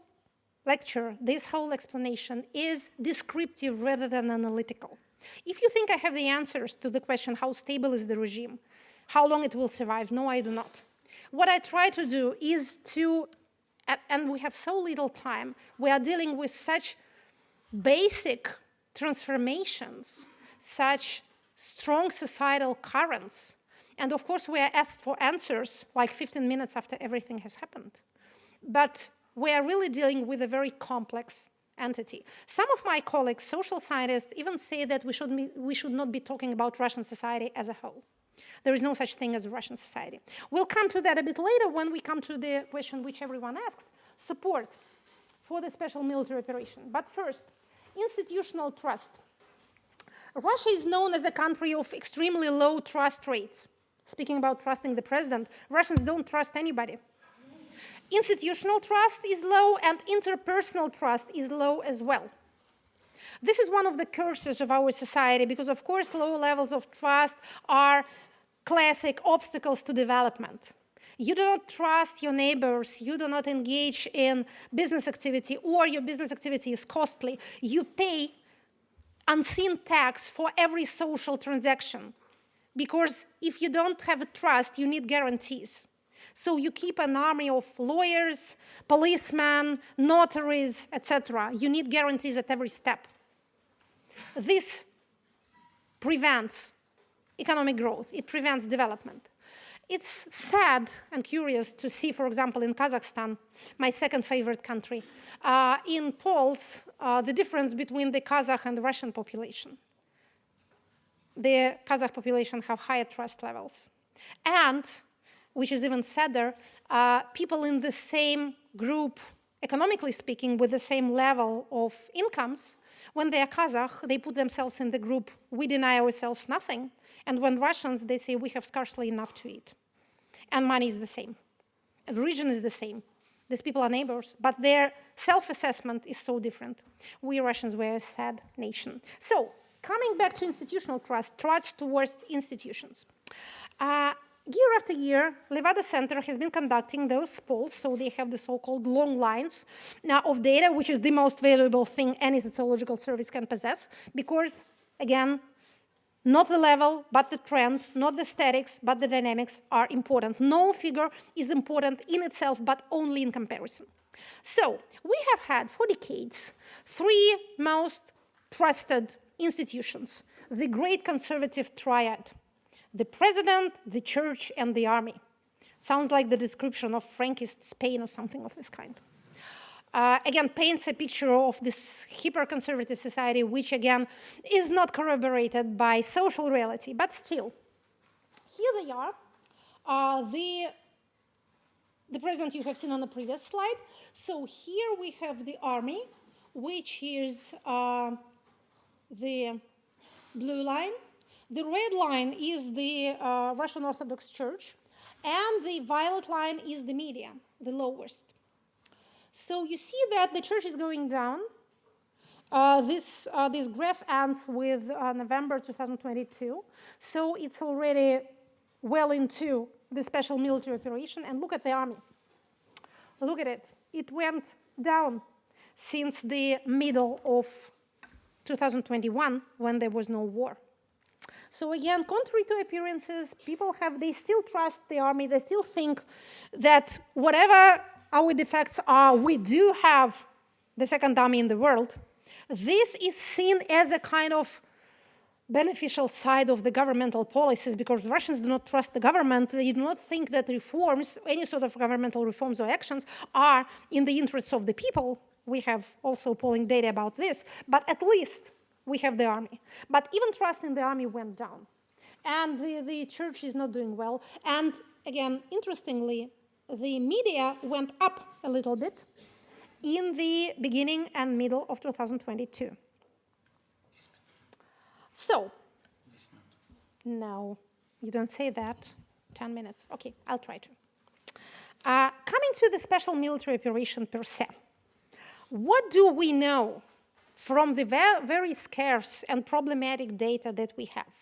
lecture, this whole explanation is descriptive rather than analytical. If you think I have the answers to the question, how stable is the regime, how long it will survive, no, I do not. What I try to do is and we have so little time, we are dealing with such basic transformations, such strong societal currents, and of course we are asked for answers like 15 minutes after everything has happened. But we are really dealing with a very complex entity. Some of my colleagues, social scientists, even say that we should not be talking about Russian society as a whole. There is no such thing as a Russian society. We'll come to that a bit later when we come to the question which everyone asks, support for the special military operation. But first, institutional trust. Russia is known as a country of extremely low trust rates. Speaking about trusting the president, Russians don't trust anybody. Institutional trust is low and interpersonal trust is low as well. This is one of the curses of our society because, of course, low levels of trust are classic obstacles to development. You do not trust your neighbors, you do not engage in business activity, or your business activity is costly. You pay unseen tax for every social transaction because if you don't have a trust, you need guarantees. So you keep an army of lawyers, policemen, notaries, etc. You need guarantees at every step. This prevents economic growth. It prevents development. It's sad and curious to see, for example, in Kazakhstan, my second favorite country, in polls, the difference between the Kazakh and the Russian population. The Kazakh population have higher trust levels. And, which is even sadder, people in the same group, economically speaking, with the same level of incomes, when they are Kazakh, they put themselves in the group, we deny ourselves nothing. And when Russians, they say we have scarcely enough to eat. And money is the same. And religion is the same. These people are neighbors, but their self-assessment is so different. We Russians were a sad nation. So, coming back to institutional trust towards institutions. Year after year, Levada Center has been conducting those polls, so they have the so-called long lines of data, which is the most valuable thing any sociological service can possess, because, again, not the level, but the trend, not the statics, but the dynamics are important. No figure is important in itself, but only in comparison. So, we have had, for decades, three most trusted institutions, the great conservative triad: the president, the church, and the army. Sounds like the description of Frankist Spain or something of this kind. Again, paints a picture of this hyper-conservative society, which, again, is not corroborated by social reality. But still, here they are. The president you have seen on the previous slide. So here we have the army, which is the blue line. The red line is the Russian Orthodox Church, and the violet line is the media, the lowest. So you see that the church is going down. This graph ends with November 2022, so it's already well into the special military operation. And look at the army. Look at it. It went down since the middle of 2021, when there was no war. So again, contrary to appearances, they still trust the army. They still think that whatever our defects are, we do have the second army in the world. This is seen as a kind of beneficial side of the governmental policies, because Russians do not trust the government. They do not think that reforms, any sort of governmental reforms or actions, are in the interests of the people. We have also polling data about this, but at least we have the army. But even trust in the army went down. And the church is not doing well. And again, interestingly, the media went up a little bit in the beginning and middle of 2022. So, no, you don't say that. 10 minutes. Okay, I'll try to. Coming to the special military operation per se, what do we know from the very scarce and problematic data that we have?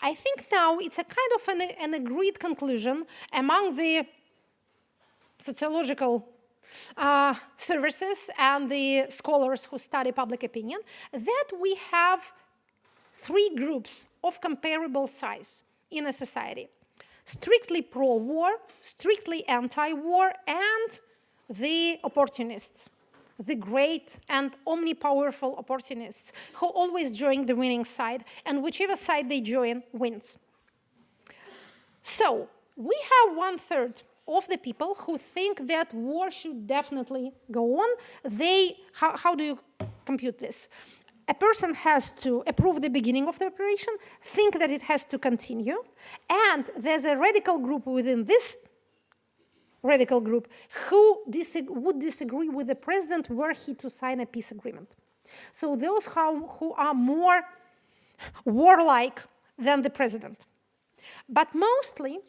I think now it's a kind of an agreed conclusion among the sociological services and the scholars who study public opinion that we have three groups of comparable size in a society: strictly pro-war, strictly anti-war, and the opportunists, the great and omnipowerful opportunists who always join the winning side, and whichever side they join wins. So we have 1/3 of the people who think that war should definitely go on. How do you compute this? A person has to approve the beginning of the operation, think that it has to continue, and there's a radical group within this radical group who would disagree with the president were he to sign a peace agreement. So those who are more warlike than the president. But mostly,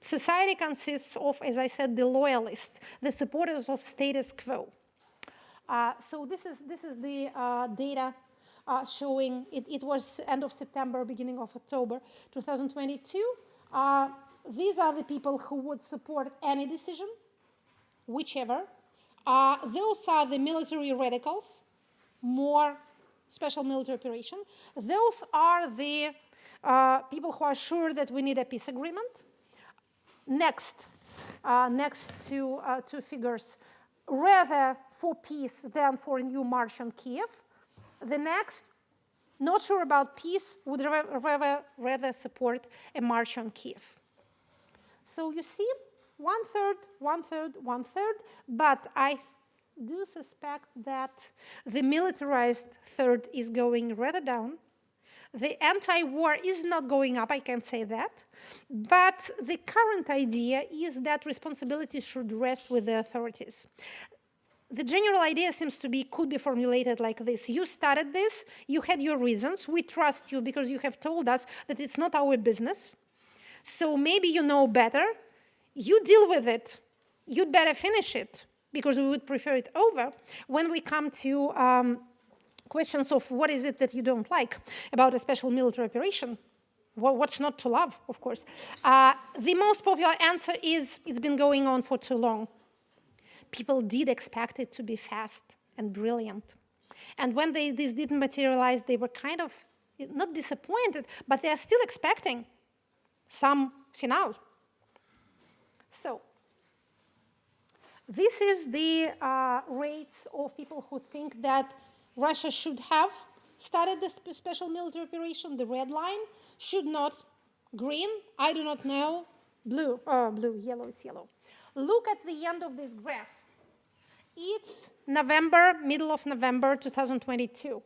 society consists of, as I said, the loyalists, the supporters of status quo. So this is the data showing, it was end of September, beginning of October 2022. These are the people who would support any decision, whichever. Those are the military radicals, more special military operation. Those are the people who are sure that we need a peace agreement. Next to two figures, rather for peace than for a new march on Kiev. The next not sure about peace, would rather support a march on Kiev. So you see, 1/3, 1/3, 1/3, but I do suspect that the militarized third is going rather down. The anti-war is not going up, I can say that. But the current idea is that responsibility should rest with the authorities. The general idea seems to be, could be formulated like this. You started this, you had your reasons, we trust you because you have told us that it's not our business. So maybe you know better, you deal with it. You'd better finish it because we would prefer it over. When we come to questions of what is it that you don't like about a special military operation, what's not to love, of course. The most popular answer is it's been going on for too long. People did expect it to be fast and brilliant. And when this didn't materialize, they were kind of not disappointed, but they are still expecting some finale. So this is the rates of people who think that Russia should have started the special military operation. The red line should not. Green, I do not know. Blue, yellow, it's yellow. Look at the end of this graph. It's November, middle of November 2022.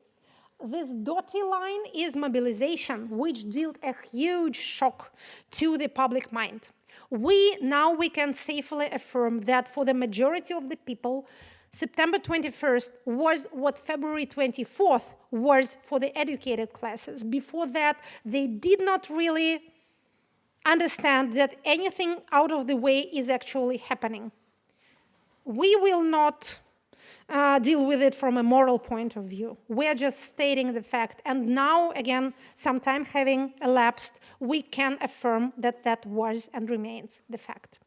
This dotted line is mobilization, which dealt a huge shock to the public mind. Now we can safely affirm that for the majority of the people, September 21st was what February 24th was for the educated classes. Before that, they did not really understand that anything out of the way is actually happening. We will not deal with it from a moral point of view. We're just stating the fact. And now, again, some time having elapsed, we can affirm that that was and remains the fact.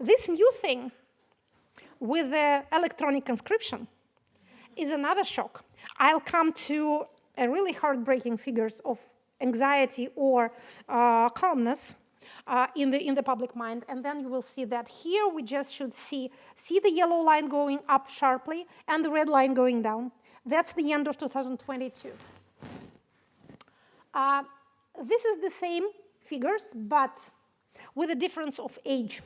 This new thing with the electronic conscription is another shock. I'll come to a really heartbreaking figures of anxiety or calmness in the public mind, and then you will see that here we just should see the yellow line going up sharply and the red line going down. That's the end of 2022. This is the same figures, but with a difference of age.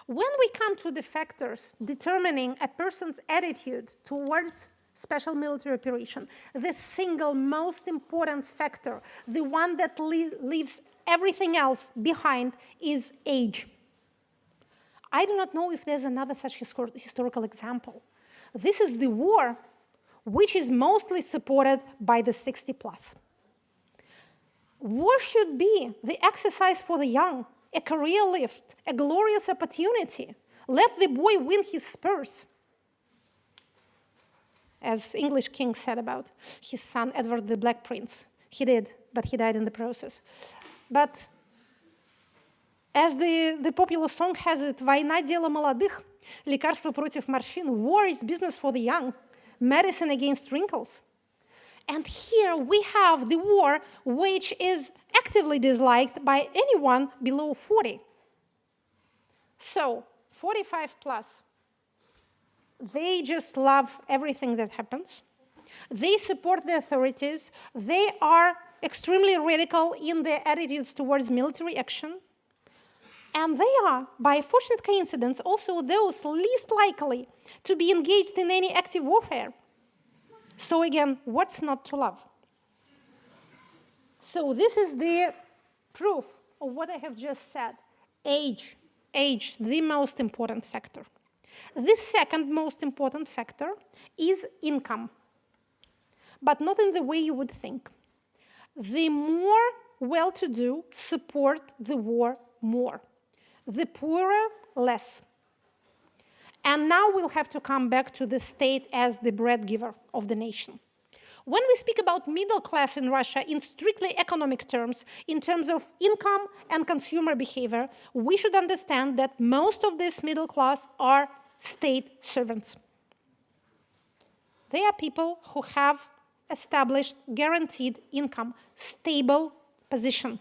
When we come to the factors determining a person's attitude towards special military operation, the single most important factor, the one that leaves everything else behind, is age. I do not know if there's another such historical example. This is the war, which is mostly supported by the 60+. War should be the exercise for the young, a career lift, a glorious opportunity. Let the boy win his spurs. As English king said about his son, Edward the Black Prince. He did, but he died in the process. But as the popular song has it, «Война дело молодых, лекарство против морщин». War is business for the young, medicine against wrinkles. And here we have the war, which is actively disliked by anyone below 40. So, 45+, they just love everything that happens. They support the authorities. They are extremely radical in their attitudes towards military action. And they are, by fortunate coincidence, also those least likely to be engaged in any active warfare. So again, what's not to love? So this is the proof of what I have just said. Age, the most important factor. The second most important factor is income, but not in the way you would think. The more well-to-do support the war more. The poorer, less. And now we'll have to come back to the state as the bread giver of the nation. When we speak about middle class in Russia in strictly economic terms, in terms of income and consumer behavior, we should understand that most of this middle class are state servants. They are people who have established guaranteed income, stable position.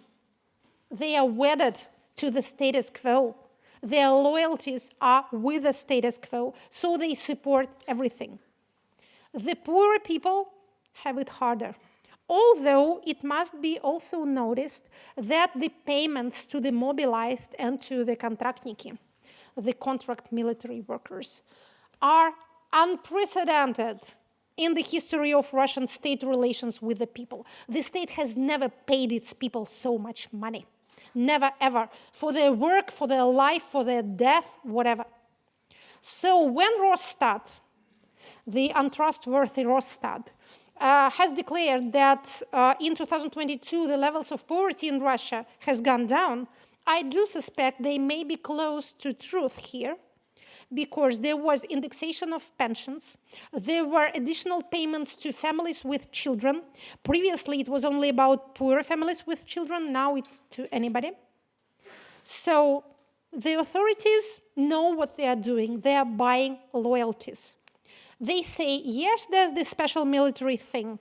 They are wedded to the status quo. Their loyalties are with the status quo, so they support everything. The poorer people have it harder. Although it must be also noticed that the payments to the mobilized and to the kontraktniki, the contract military workers, are unprecedented in the history of Russian state relations with the people. The state has never paid its people so much money. Never, ever. For their work, for their life, for their death, whatever. So when Росстат, the untrustworthy Росстат, has declared that in 2022 the levels of poverty in Russia has gone down, I do suspect they may be close to truth here, because there was indexation of pensions, there were additional payments to families with children. Previously, it was only about poor families with children, now it's to anybody. So the authorities know what they are doing. They are buying loyalties. They say, yes, there's this special military thing,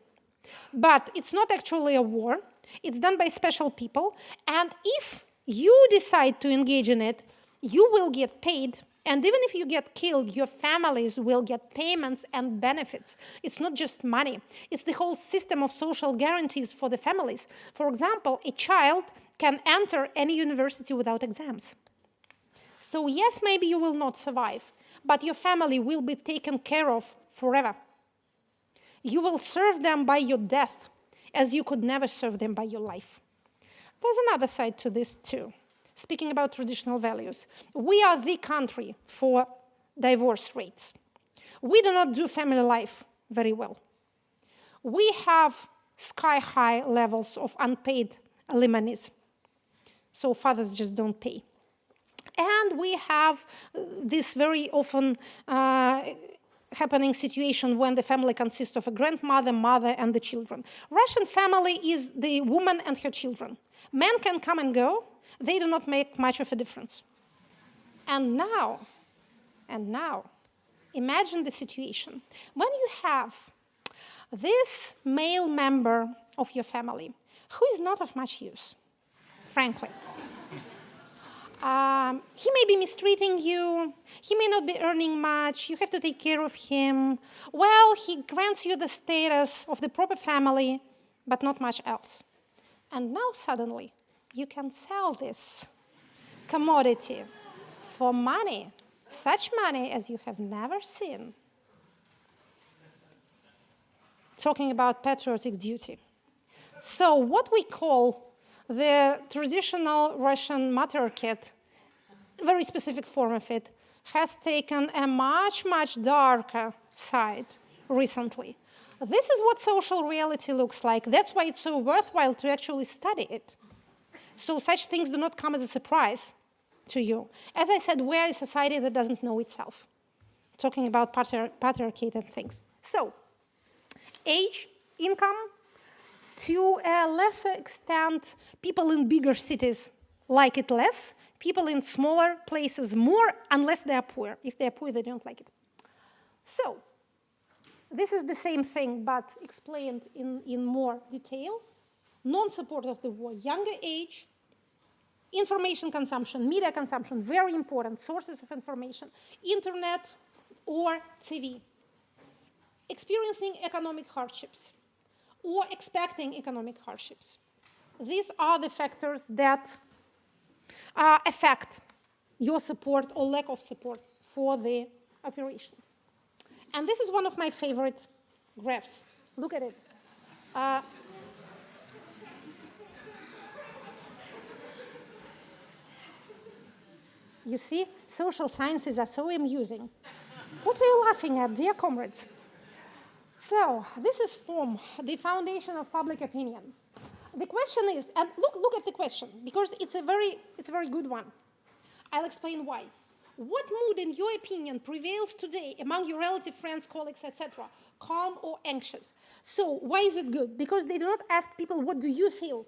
but it's not actually a war. It's done by special people, and if you decide to engage in it, you will get paid. And even if you get killed, your families will get payments and benefits. It's not just money. It's the whole system of social guarantees for the families. For example, a child can enter any university without exams. So yes, maybe you will not survive, but your family will be taken care of forever. You will serve them by your death, as you could never serve them by your life. There's another side to this too. Speaking about traditional values, we are the country for divorce rates. We do not do family life very well. We have sky-high levels of unpaid alimonies, so fathers just don't pay. And we have this very often happening situation when the family consists of a grandmother, mother, and the children. Russian family is the woman and her children. Men can come and go. They do not make much of a difference. And now, imagine the situation. When you have this male member of your family who is not of much use, frankly. He may be mistreating you, he may not be earning much, you have to take care of him. Well, he grants you the status of the proper family, but not much else. And now suddenly, you can sell this commodity for money, such money as you have never seen. Talking about patriotic duty. So what we call the traditional Russian matriarchate, a very specific form of it, has taken a much, much darker side recently. This is what social reality looks like. That's why it's so worthwhile to actually study it. So such things do not come as a surprise to you. As I said, we're a society that doesn't know itself. Talking about patriarchate and things. So, age, income, to a lesser extent, people in bigger cities like it less. People in smaller places more, unless they are poor. If they are poor, they don't like it. So, this is the same thing, but explained in more detail. Non-support of the war, younger age, information consumption, media consumption, very important, sources of information, internet or TV. Experiencing economic hardships or expecting economic hardships. These are the factors that affect your support or lack of support for the operation. And this is one of my favorite graphs. Look at it. You see, social sciences are so amusing. What are you laughing at, dear comrades? So, this is FOM, the Foundation of Public Opinion. The question is, and look at the question, because it's a very good one. I'll explain why. What mood, in your opinion, prevails today among your relative, friends, colleagues, etc.? Calm or anxious? So, why is it good? Because they do not ask people, what do you feel?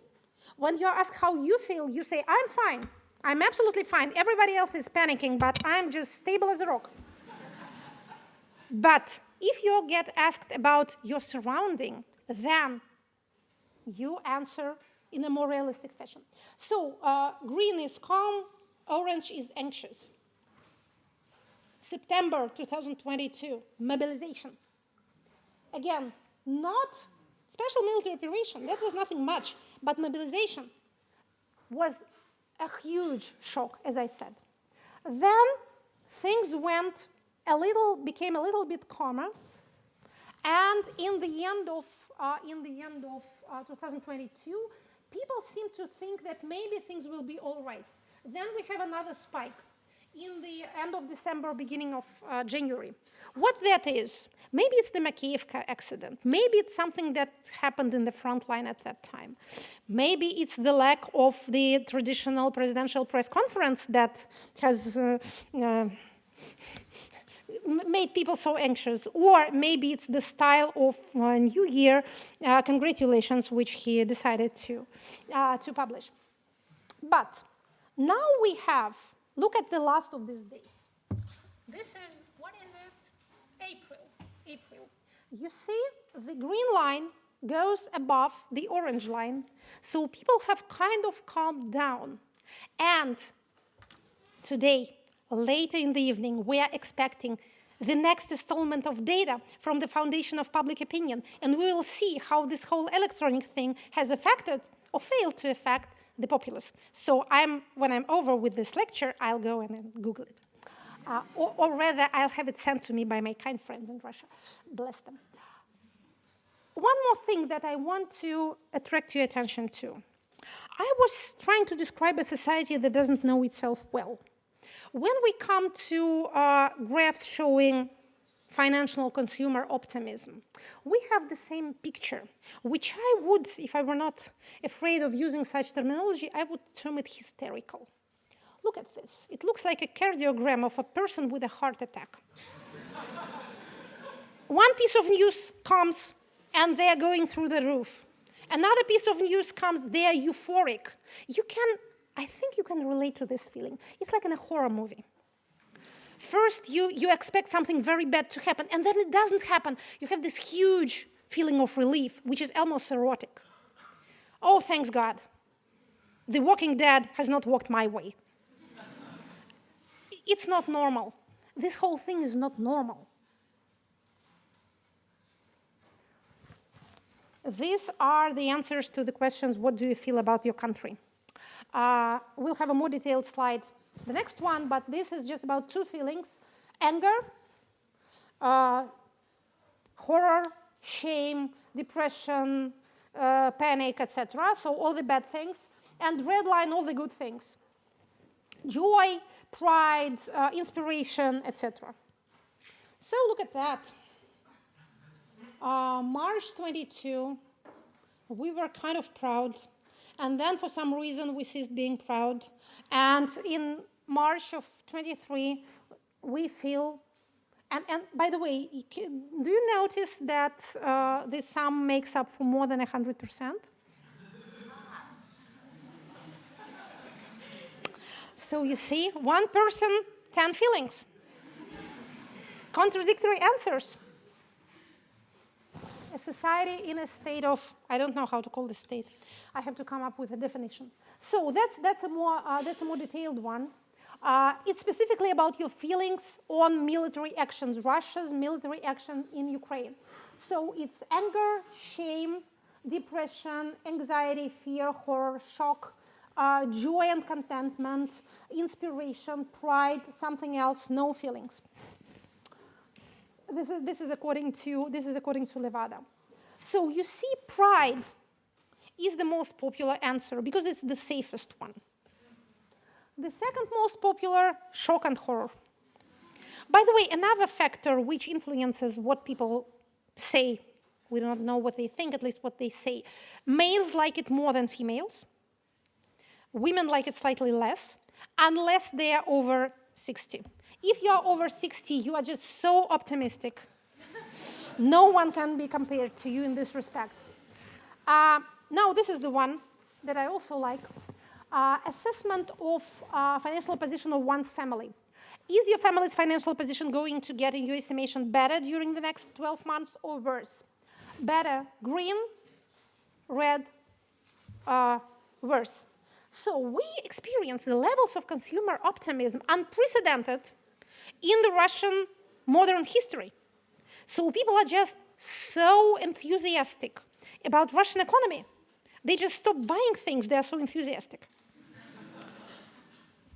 When you're asked how you feel, you say, I'm fine. I'm absolutely fine. Everybody else is panicking, but I'm just stable as a rock. But if you get asked about your surrounding, then you answer in a more realistic fashion. So green is calm, orange is anxious. September 2022, mobilization. Again, not Special military operation, that was nothing much, but mobilization was a huge shock, as I said. Then things became a little bit calmer, and in the end of 2022, people seem to think that maybe things will be all right. Then we have another spike in the end of December, beginning of January. What that is, maybe it's the Makeyevka accident. Maybe it's something that happened in the front line at that time. Maybe it's the lack of the traditional presidential press conference that has made people so anxious. Or maybe it's the style of New Year congratulations, which he decided to publish. But now we have, look at the last of these dates. This is, what is it? April. You see, the green line goes above the orange line, so people have kind of calmed down. And today, later in the evening, we are expecting the next installment of data from the Foundation of Public Opinion, and we will see how this whole electronic thing has affected or failed to affect the populace. So when I'm over with this lecture, I'll go and Google it. Or rather, I'll have it sent to me by my kind friends in Russia. Bless them. One more thing that I want to attract your attention to. I was trying to describe a society that doesn't know itself well. When we come to graphs showing financial consumer optimism, we have the same picture, which I would, if I were not afraid of using such terminology, I would term it hysterical. Look at this. It looks like a cardiogram of a person with a heart attack. One piece of news comes, and they're going through the roof. Another piece of news comes, they're euphoric. I think you can relate to this feeling. It's like in a horror movie. First, you expect something very bad to happen, and then it doesn't happen. You have this huge feeling of relief, which is almost erotic. Oh, thanks God. The Walking Dead has not walked my way. It's not normal. This whole thing is not normal. These are the answers to the questions, what do you feel about your country? We'll have a more detailed slide, the next one, but this is just about two feelings: anger, horror, shame, depression, panic, etc. So all the bad things. And red line, all the good things: joy, pride, inspiration, etc. So look at that. March 22, we were kind of proud. And then for some reason, we ceased being proud. And in March of 23, we feel, and by the way, do you notice that the sum makes up for more than 100%? So you see, one person, 10 feelings. Contradictory answers. A society in a state of, I don't know how to call this state. I have to come up with a definition. So that's a more detailed one. It's specifically about your feelings on military actions, Russia's military action in Ukraine. So it's anger, shame, depression, anxiety, fear, horror, shock, joy and contentment, inspiration, pride, something else, no feelings. This is according to Levada. So you see, pride is the most popular answer because it's the safest one. The second most popular, shock and horror. By the way, another factor which influences what people say, we do not know what they think, at least what they say. Males like it more than females. Women like it slightly less, unless they are over 60. If you are over 60, you are just so optimistic. No one can be compared to you in this respect. Now, this is the one that I also like. Assessment of financial position of one's family. Is your family's financial position going to get, in your estimation, better during the next 12 months or worse? Better, green, red, worse. So we experience the levels of consumer optimism unprecedented in the Russian modern history. So people are just so enthusiastic about Russian economy. They just stop buying things. They're so enthusiastic.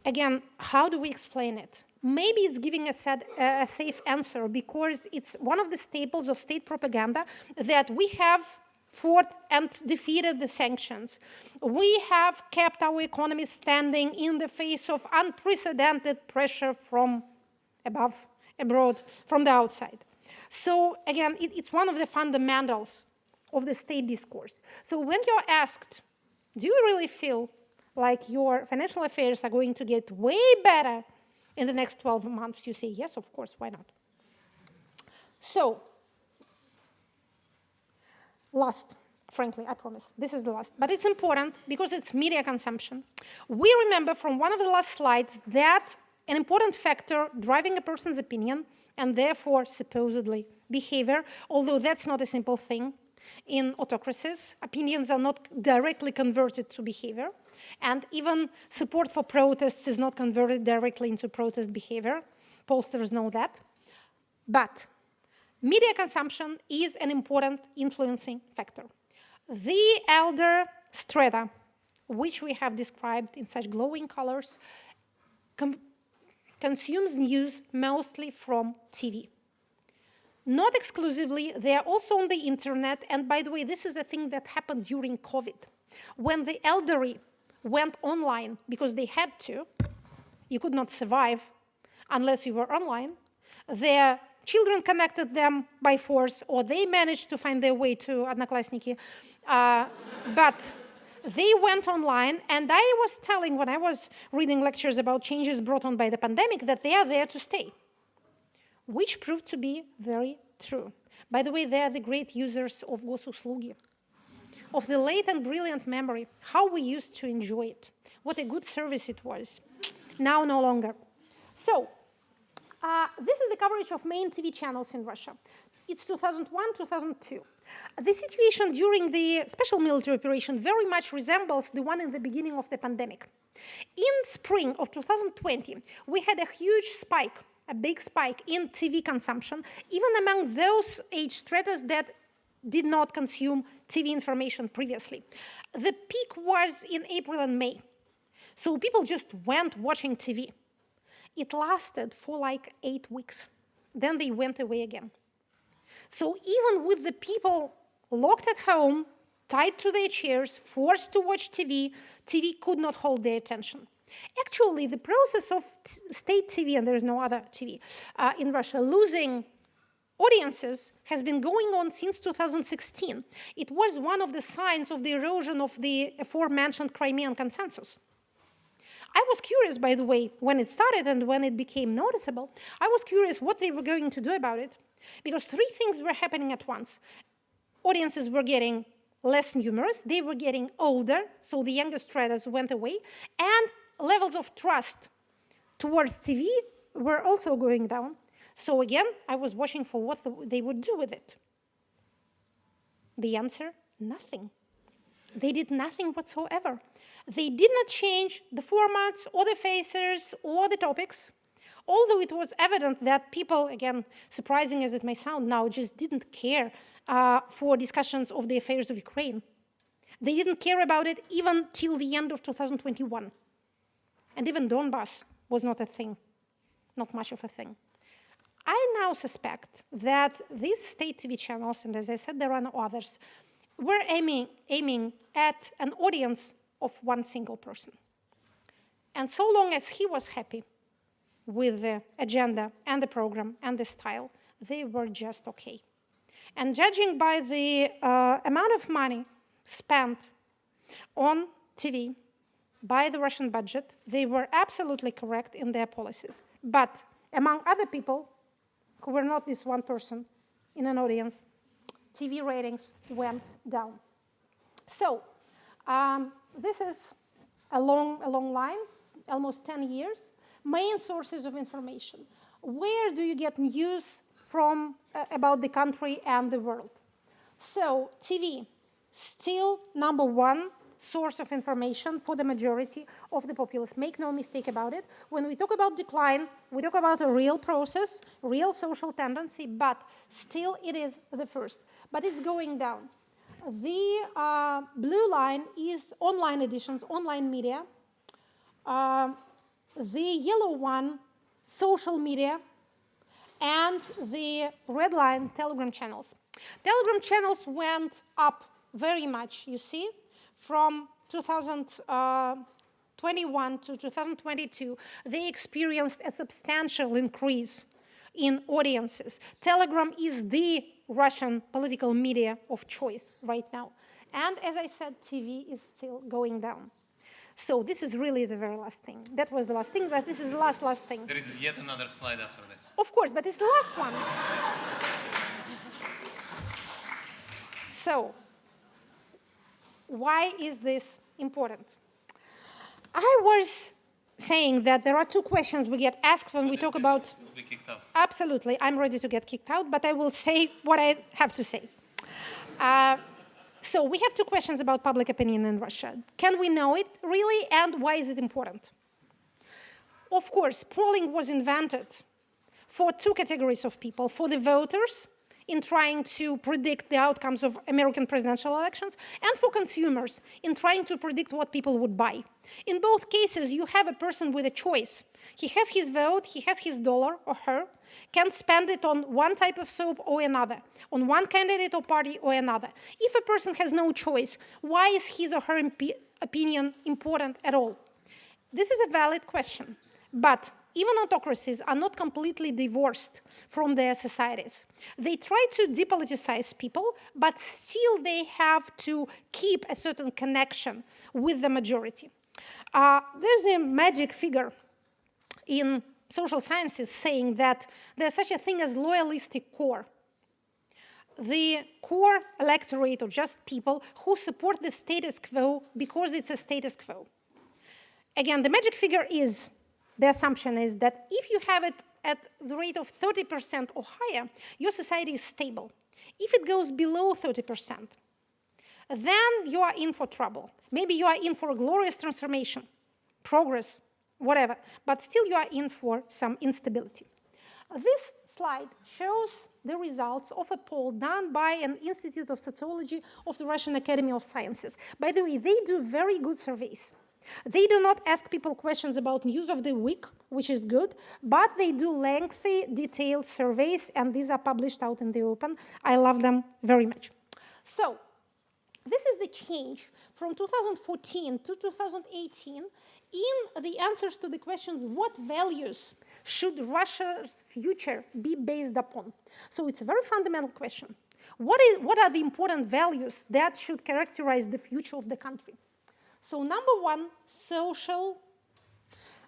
Again, how do we explain it? Maybe it's giving a safe answer because it's one of the staples of state propaganda that we have fought and defeated the sanctions. We have kept our economy standing in the face of unprecedented pressure from abroad, from the outside. So again, it's one of the fundamentals of the state discourse. So when you're asked, do you really feel like your financial affairs are going to get way better in the next 12 months, you say, yes, of course, why not? So, last, frankly, I promise, this is the last, but it's important because it's media consumption. We remember from one of the last slides that an important factor driving a person's opinion and therefore supposedly behavior, although that's not a simple thing. In autocracies, opinions are not directly converted to behavior, and even support for protests is not converted directly into protest behavior. Pollsters know that. But media consumption is an important influencing factor. The elder strata, which we have described in such glowing colors, consumes news mostly from TV. Not exclusively, they are also on the internet, and by the way, this is a thing that happened during COVID. When the elderly went online because they had to, you could not survive unless you were online, their children connected them by force, or they managed to find their way to Одноклассники, but they went online, and I was telling when I was reading lectures about changes brought on by the pandemic that they are there to stay, which proved to be very true. By the way, they are the great users of Госуслуги, of the late and brilliant memory, how we used to enjoy it. What a good service it was. Now, no longer. So, this is the coverage of main TV channels in Russia. It's 2001, 2002. The situation during the special military operation very much resembles the one in the beginning of the pandemic. In spring of 2020, we had a huge spike, a big spike in TV consumption, even among those age stratas that did not consume TV information previously. The peak was in April and May. So people just went watching TV. It lasted for like 8 weeks. Then they went away again. So even with the people locked at home, tied to their chairs, forced to watch TV, TV could not hold their attention. Actually, the process of state TV, and there is no other TV in Russia, losing audiences has been going on since 2016. It was one of the signs of the erosion of the aforementioned Crimean consensus. I was curious, by the way, when it started and when it became noticeable, I was curious what they were going to do about it, because 3 things were happening at once. Audiences were getting less numerous, they were getting older, so the younger stratas went away, and levels of trust towards TV were also going down. So again, I was watching for what they would do with it. The answer, nothing. They did nothing whatsoever. They did not change the formats or the faces or the topics, although it was evident that people, again, surprising as it may sound now, just didn't care for discussions of the affairs of Ukraine. They didn't care about it even till the end of 2021. And even Donbass was not a thing, not much of a thing. I now suspect that these state TV channels, and as I said, there are no others, were aiming at an audience of one single person. And so long as he was happy with the agenda and the program and the style, they were just okay. And judging by the amount of money spent on TV by the Russian budget, they were absolutely correct in their policies. But among other people who were not this one person in an audience, TV ratings went down. So this is a long line, almost 10 years. Main sources of information. Where do you get news from about the country and the world? So TV, still #1 source of information for the majority of the populace. Make no mistake about it. When we talk about decline, we talk about a real process, real social tendency, but still it is the first. But it's going down. The blue line is online editions, online media. The yellow one, social media. And the red line, Telegram channels. Telegram channels went up very much, you see, from 2021 to 2022. They experienced a substantial increase in audiences. Telegram is the Russian political media of choice right now. And as I said, TV is still going down. So this is really the very last thing. That was the last thing, but this is the last thing. There is yet another slide after this. Of course, but it's the last one. So, why is this important? I was saying that there are two questions we get asked when we talk about... Will be kicked out. Absolutely, I'm ready to get kicked out, but I will say what I have to say. So we have two questions about public opinion in Russia. Can we know it, really, and why is it important? Of course, polling was invented for two categories of people, for the voters in trying to predict the outcomes of American presidential elections, and for consumers in trying to predict what people would buy. In both cases, you have a person with a choice. He has his vote, he has his dollar or her, can spend it on one type of soap or another, on one candidate or party or another. If a person has no choice, why is his or her opinion important at all? This is a valid question, but even autocracies are not completely divorced from their societies. They try to depoliticize people, but still they have to keep a certain connection with the majority. There's a magic figure in social sciences saying that there's such a thing as loyalistic core. The core electorate, or just people who support the status quo because it's a status quo. Again, the magic figure is, the assumption is that if you have it at the rate of 30% or higher, your society is stable. If it goes below 30%, then you are in for trouble. Maybe you are in for a glorious transformation, progress, whatever, but still you are in for some instability. This slide shows the results of a poll done by an Institute of Sociology of the Russian Academy of Sciences. By the way, they do very good surveys. They do not ask people questions about news of the week, which is good, but they do lengthy, detailed surveys, and these are published out in the open. I love them very much. So, this is the change from 2014 to 2018 in the answers to the questions, what values should Russia's future be based upon? So it's a very fundamental question. What are the important values that should characterize the future of the country? So number one, social,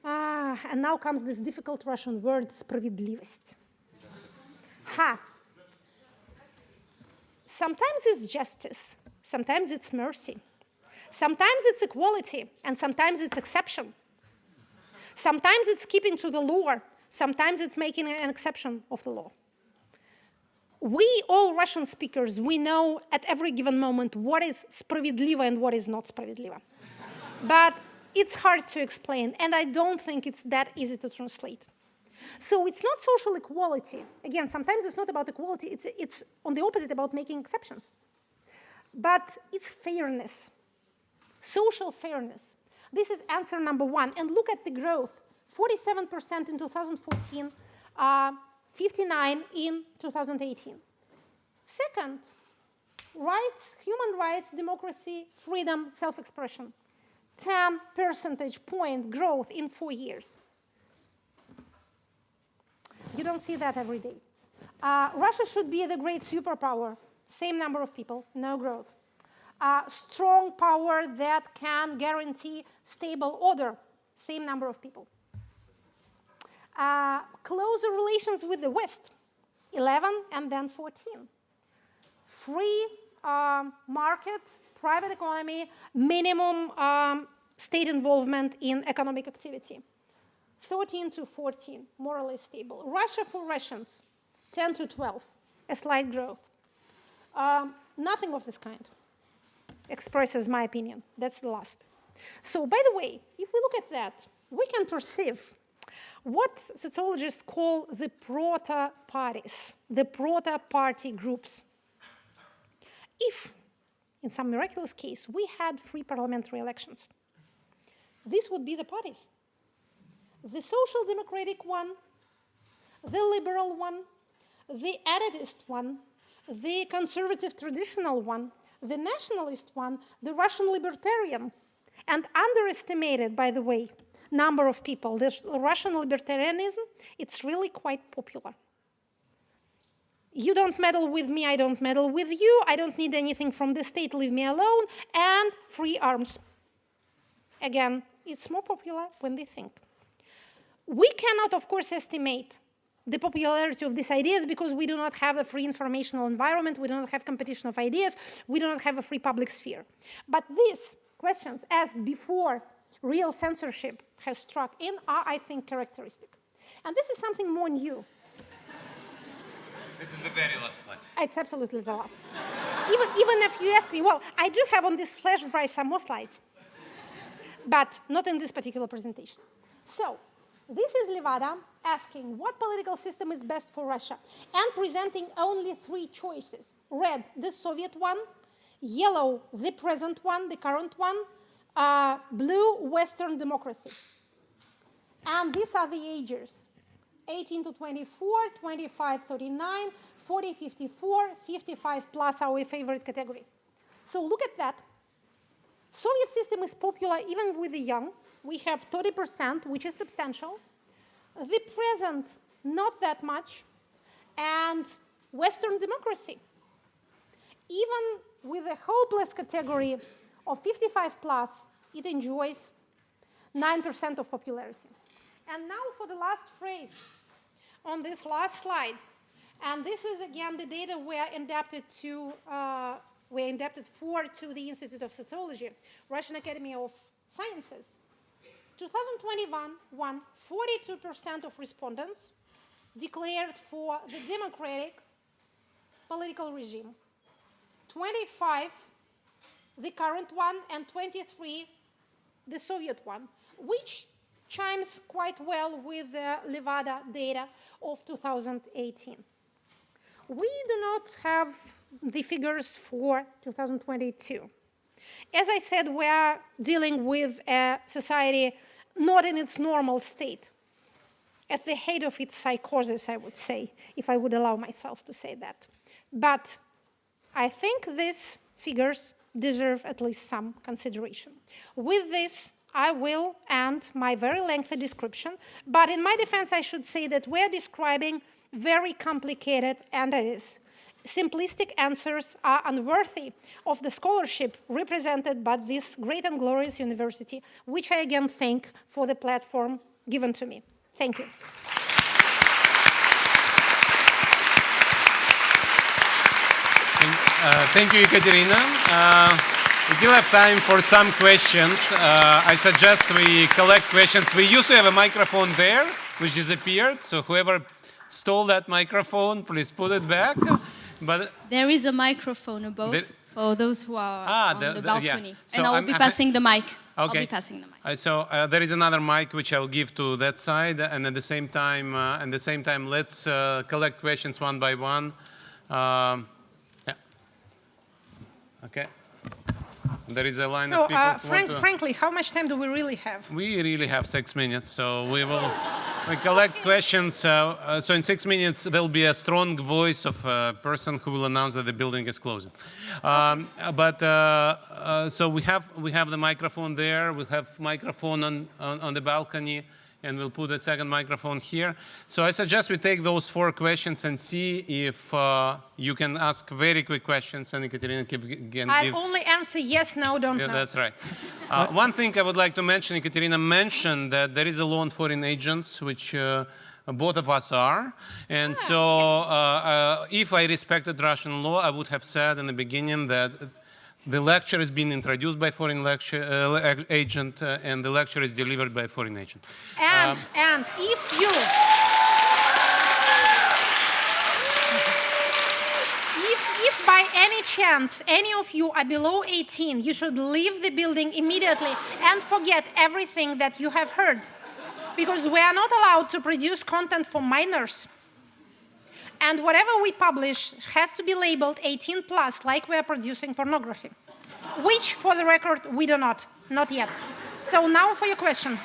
and now comes this difficult Russian word, справедливость. Sometimes it's justice, sometimes it's mercy. Sometimes it's equality, and sometimes it's exception. Sometimes it's keeping to the law, sometimes it's making an exception of the law. We, all Russian speakers, we know at every given moment what is справедливо and what is not справедливо. But it's hard to explain, and I don't think it's that easy to translate. So it's not social equality. Again, sometimes it's not about equality, it's on the opposite, about making exceptions. But it's fairness. Social fairness. This is answer number one. And look at the growth. 47% in 2014, 59% in 2018. Second, rights, human rights, democracy, freedom, self-expression. 10 percentage point growth in 4 years. You don't see that every day. Russia should be the great superpower. Same number of people, no growth. Strong power that can guarantee stable order, same number of people. Closer relations with the West, 11 and then 14. Free market, private economy, minimum state involvement in economic activity. 13 to 14, more or less stable. Russia for Russians, 10 to 12, a slight growth. Nothing of this kind expresses my opinion. That's the last. So, by the way, if we look at that, we can perceive what sociologists call the proto-parties, the proto-party groups. If in some miraculous case, we had free parliamentary elections, these would be the parties. The social democratic one, the liberal one, the elitist one, the conservative traditional one, the nationalist one, the Russian libertarian, and underestimated, by the way, number of people. The Russian libertarianism, it's really quite popular. You don't meddle with me, I don't meddle with you, I don't need anything from the state, leave me alone, and free arms. Again, it's more popular when they think. We cannot, of course, estimate the popularity of these ideas because we do not have a free informational environment, we do not have competition of ideas, we do not have a free public sphere. But these questions, as before real censorship has struck in, are, I think, characteristic. And this is something more new. This is the very last slide. It's absolutely the last. Even if you ask me, well, I do have on this flash drive some more slides, but not in this particular presentation. So, this is Levada asking what political system is best for Russia and presenting only 3 choices. Red, the Soviet one, yellow, the present one, the current one, blue, Western democracy. And these are the ages. 18 to 24, 25, 39, 40, 54, 55 plus our favorite category. So look at that. Soviet system is popular even with the young. We have 30%, which is substantial. The present, not that much. And Western democracy. Even with a hopeless category of 55 plus, it enjoys 9% of popularity. And now for the last phrase on this last slide. And this is, again, the data we're indebted for to the Institute of Sociology, Russian Academy of Sciences. 2021, 42% of respondents declared for the democratic political regime, 25 the current one, and 23 the Soviet one, which chimes quite well with the Levada data of 2018. We do not have the figures for 2022. As I said, we are dealing with a society not in its normal state, at the height of its psychosis, I would say, if I would allow myself to say that. But I think these figures deserve at least some consideration. With this, I will end my very lengthy description, but in my defense, I should say that we're describing very complicated entities. Simplistic answers are unworthy of the scholarship represented by this great and glorious university, which I again thank for the platform given to me. Thank you. Thank you, Ekaterina. We still have time for some questions. I suggest we collect questions. We used to have a microphone there, which disappeared. So whoever stole that microphone, please put it back. But there is a microphone above for those who are on the balcony. Yeah. So and I'll be passing the mic. Okay. I'll be passing the mic. So there is another mic which I'll give to that side, and at the same time, let's collect questions one by one. Yeah. Okay. There is a line of people. So, frankly, how much time do we really have? We really have 6 minutes, so we collect questions. So in 6 minutes, there'll be a strong voice of a person who will announce that the building is closing. So we have the microphone there. We have microphone on the balcony, and we'll put a second microphone here. So I suggest we take those 4 questions and see if you can ask very quick questions, and Ekaterina can give. I'll only answer yes, no, don't know. That's right. One thing I would like to mention, Ekaterina mentioned that there is a law on foreign agents, which both of us are. And if I respected Russian law, I would have said in the beginning that the lecture is being introduced by foreign agent, and the lecture is delivered by a foreign agent. And if by any chance any of you are below 18, you should leave the building immediately and forget everything that you have heard, because we are not allowed to produce content for minors. And whatever we publish has to be labeled 18 plus, like we are producing pornography. which, for the record, we do not yet. So now for your question.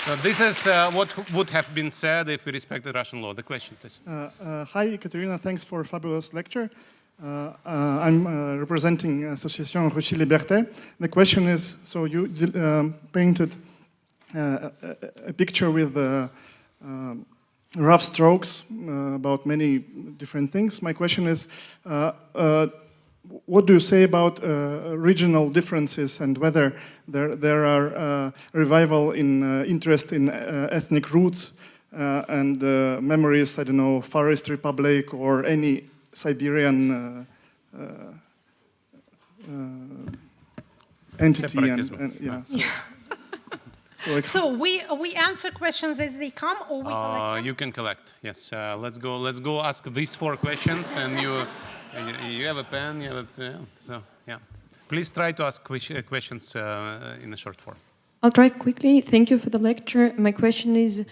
So this is what would have been said if we respected Russian law. The question, please. Hi, Ekaterina. Thanks for a fabulous lecture. I'm representing Association Russie Liberté. The question is, so you painted a picture with rough strokes about many different things. My question is, what do you say about regional differences and whether there are revival in interest in ethnic roots and memories, I don't know, Forest Republic or any Siberian entity? And yeah. So we answer questions as they come, or we collect them? You can collect. Yes. Let's go ask these 4 questions, and you have a pen. You have a pen. So yeah. Please try to ask questions in a short form. I'll try quickly. Thank you for the lecture. My question is,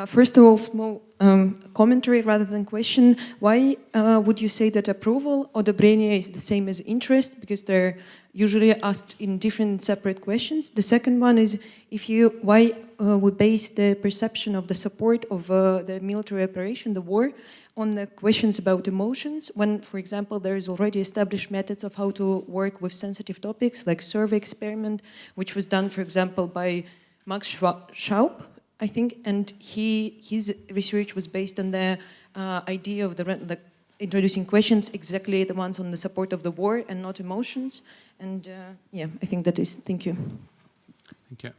first of all, small commentary rather than question. Why would you say that approval or одобрение is the same as interest? Because they're usually asked in different separate questions. The second one is, why we base the perception of the support of the military operation, the war, on the questions about emotions, when, for example, there is already established methods of how to work with sensitive topics, like survey experiment, which was done, for example, by Max Schaub, I think, and his research was based on the idea of the introducing questions, exactly the ones on the support of the war and not emotions. And yeah, I think that is. Thank you. Thank you.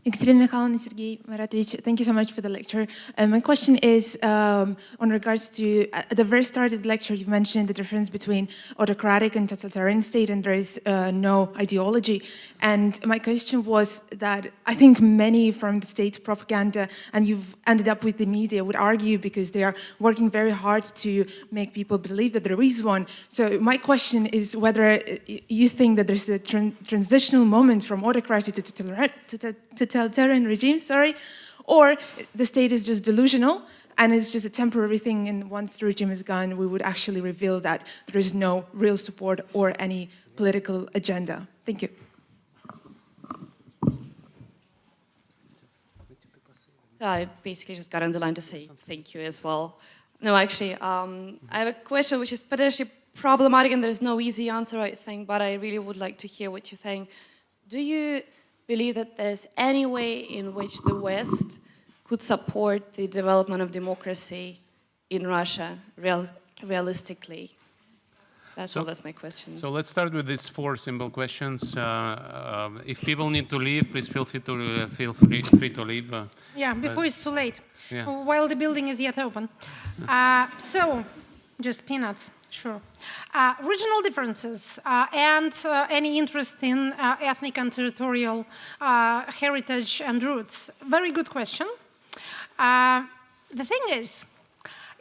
Ekaterina Mikhailovna, Sergey Maratovich, thank you so much for the lecture. My question is on regards to, at the very start of the lecture, you mentioned the difference between autocratic and totalitarian state, and there is no ideology. And my question was that I think many from the state propaganda, and you've ended up with the media, would argue because they are working very hard to make people believe that there is one. So my question is whether you think that there's a transitional moment from autocracy to totalitarian regime, or the state is just delusional and it's just a temporary thing, and once the regime is gone, we would actually reveal that there is no real support or any political agenda. Thank you. I basically just got on the line to say thank you as well. No, actually, I have a question which is potentially problematic and there's no easy answer, I think, but I really would like to hear what you think. Do you believe that there's any way in which the West could support the development of democracy in Russia realistically? That's my question. So let's start with these 4 simple questions. If people need to leave, please feel free to leave. Yeah, before it's too late, yeah. While the building is yet open. So, just peanuts. Sure. Regional differences and any interest in ethnic and territorial heritage and roots. Very good question. The thing is,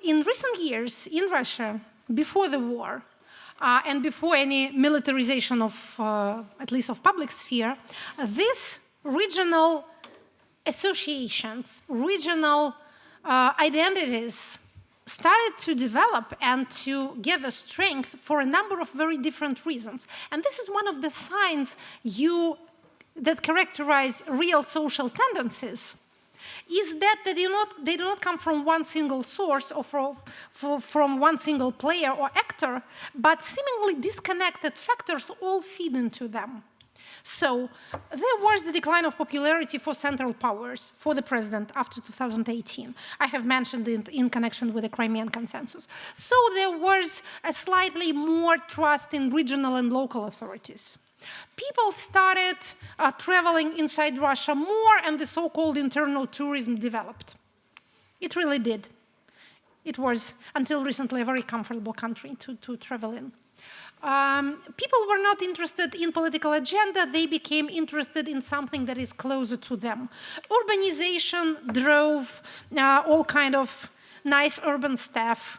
in recent years in Russia, before the war, and before any militarization of, at least of public sphere, these regional associations, regional identities started to develop and to gather strength for a number of very different reasons. And this is one of the signs that characterize real social tendencies, is that they do not come from one single source or from one single player or actor, but seemingly disconnected factors all feed into them. So there was the decline of popularity for central powers, for the president after 2018. I have mentioned it in connection with the Crimean consensus. So there was a slightly more trust in regional and local authorities. People started traveling inside Russia more, and the so-called internal tourism developed. It really did. It was, until recently, a very comfortable country to travel in. People were not interested in political agenda, they became interested in something that is closer to them. Urbanization drove all kind of nice urban stuff.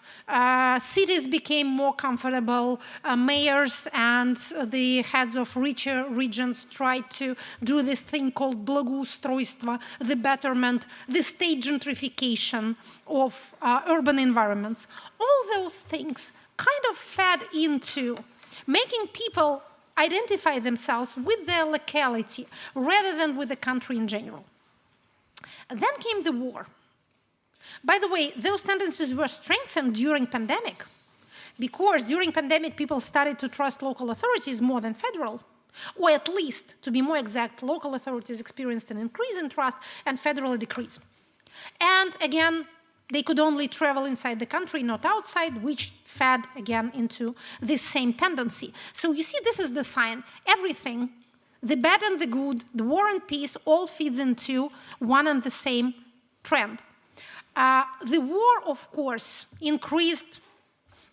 Cities became more comfortable. Mayors and the heads of richer regions tried to do this thing called благоустройство, the betterment, the state gentrification of urban environments. All those things kind of fed into making people identify themselves with their locality rather than with the country in general. And then came the war. By the way, those tendencies were strengthened during pandemic, because during pandemic, people started to trust local authorities more than federal, or at least, to be more exact, local authorities experienced an increase in trust and federal a decrease. And again, they could only travel inside the country, not outside, which fed again into this same tendency. So you see, this is the sign. Everything, the bad and the good, the war and peace, all feeds into one and the same trend. The war, of course,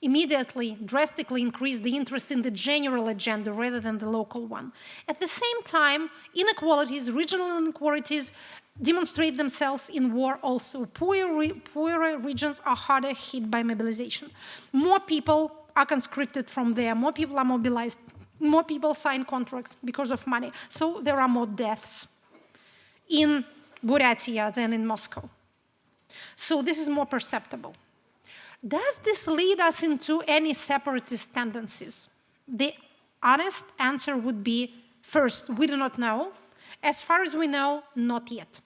immediately, drastically increased the interest in the general agenda rather than the local one. At the same time, inequalities, regional inequalities, demonstrate themselves in war also. Poorer regions are harder hit by mobilization. More people are conscripted from there, more people are mobilized, more people sign contracts because of money. So there are more deaths in Buryatia than in Moscow. So this is more perceptible. Does this lead us into any separatist tendencies? The honest answer would be, first, we do not know. As far as we know, not yet.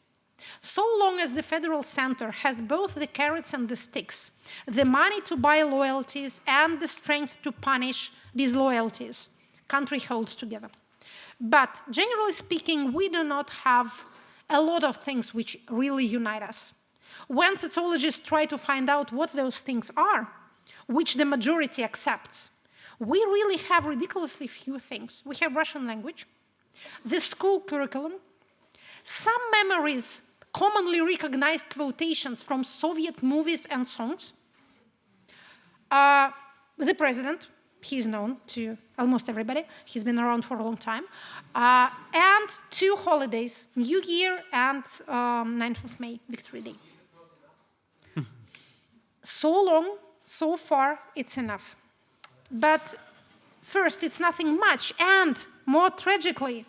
So long as the federal center has both the carrots and the sticks, the money to buy loyalties and the strength to punish disloyalties, country holds together. But generally speaking, we do not have a lot of things which really unite us. When sociologists try to find out what those things are, which the majority accepts, we really have ridiculously few things. We have Russian language, the school curriculum, some memories, commonly recognized quotations from Soviet movies and songs, the president, he's known to almost everybody, he's been around for a long time, and 2 holidays, New Year and 9th of May, Victory Day. So long, so far, it's enough. But first, it's nothing much, and more tragically,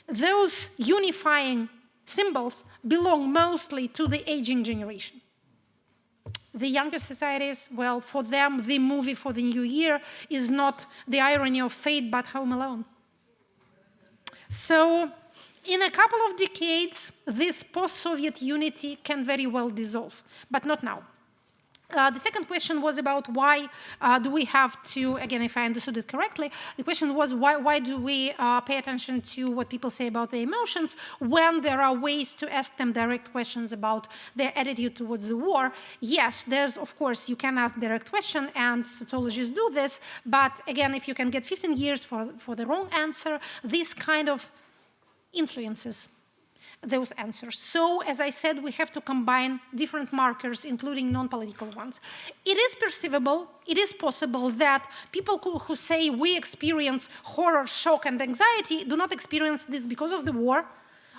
those unifying symbols belong mostly to the aging generation. The younger societies, well, for them, the movie for the New Year is not The Irony of Fate, but Home Alone. So, in a couple of decades, this post-Soviet unity can very well dissolve, but not now. The second question was about why do we have to, again, if I understood it correctly, the question was why do we pay attention to what people say about their emotions when there are ways to ask them direct questions about their attitude towards the war? Yes, there's, of course, you can ask direct questions, and sociologists do this, but again, if you can get 15 years for the wrong answer, this kind of influences those answers. So, as I said, we have to combine different markers, including non-political ones. It is perceivable, it is possible that people who say we experience horror, shock, and anxiety do not experience this because of the war,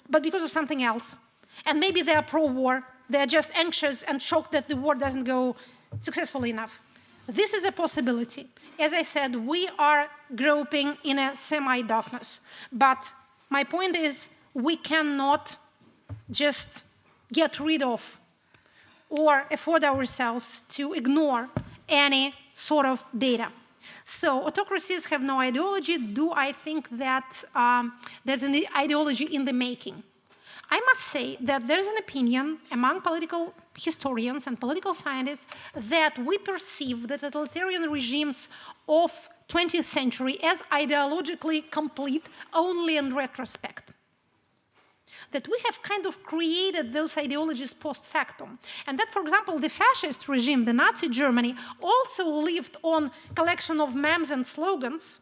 but because of something else. And maybe they are pro-war, they are just anxious and shocked that the war doesn't go successfully enough. This is a possibility. As I said, we are groping in a semi-darkness. But my point is, we cannot just get rid of or afford ourselves to ignore any sort of data. So autocracies have no ideology. Do I think that there's an ideology in the making? I must say that there's an opinion among political historians and political scientists that we perceive the totalitarian regimes of 20th century as ideologically complete only in retrospect. That we have kind of created those ideologies post factum. And that, for example, the fascist regime, the Nazi Germany, also lived on collection of memes and slogans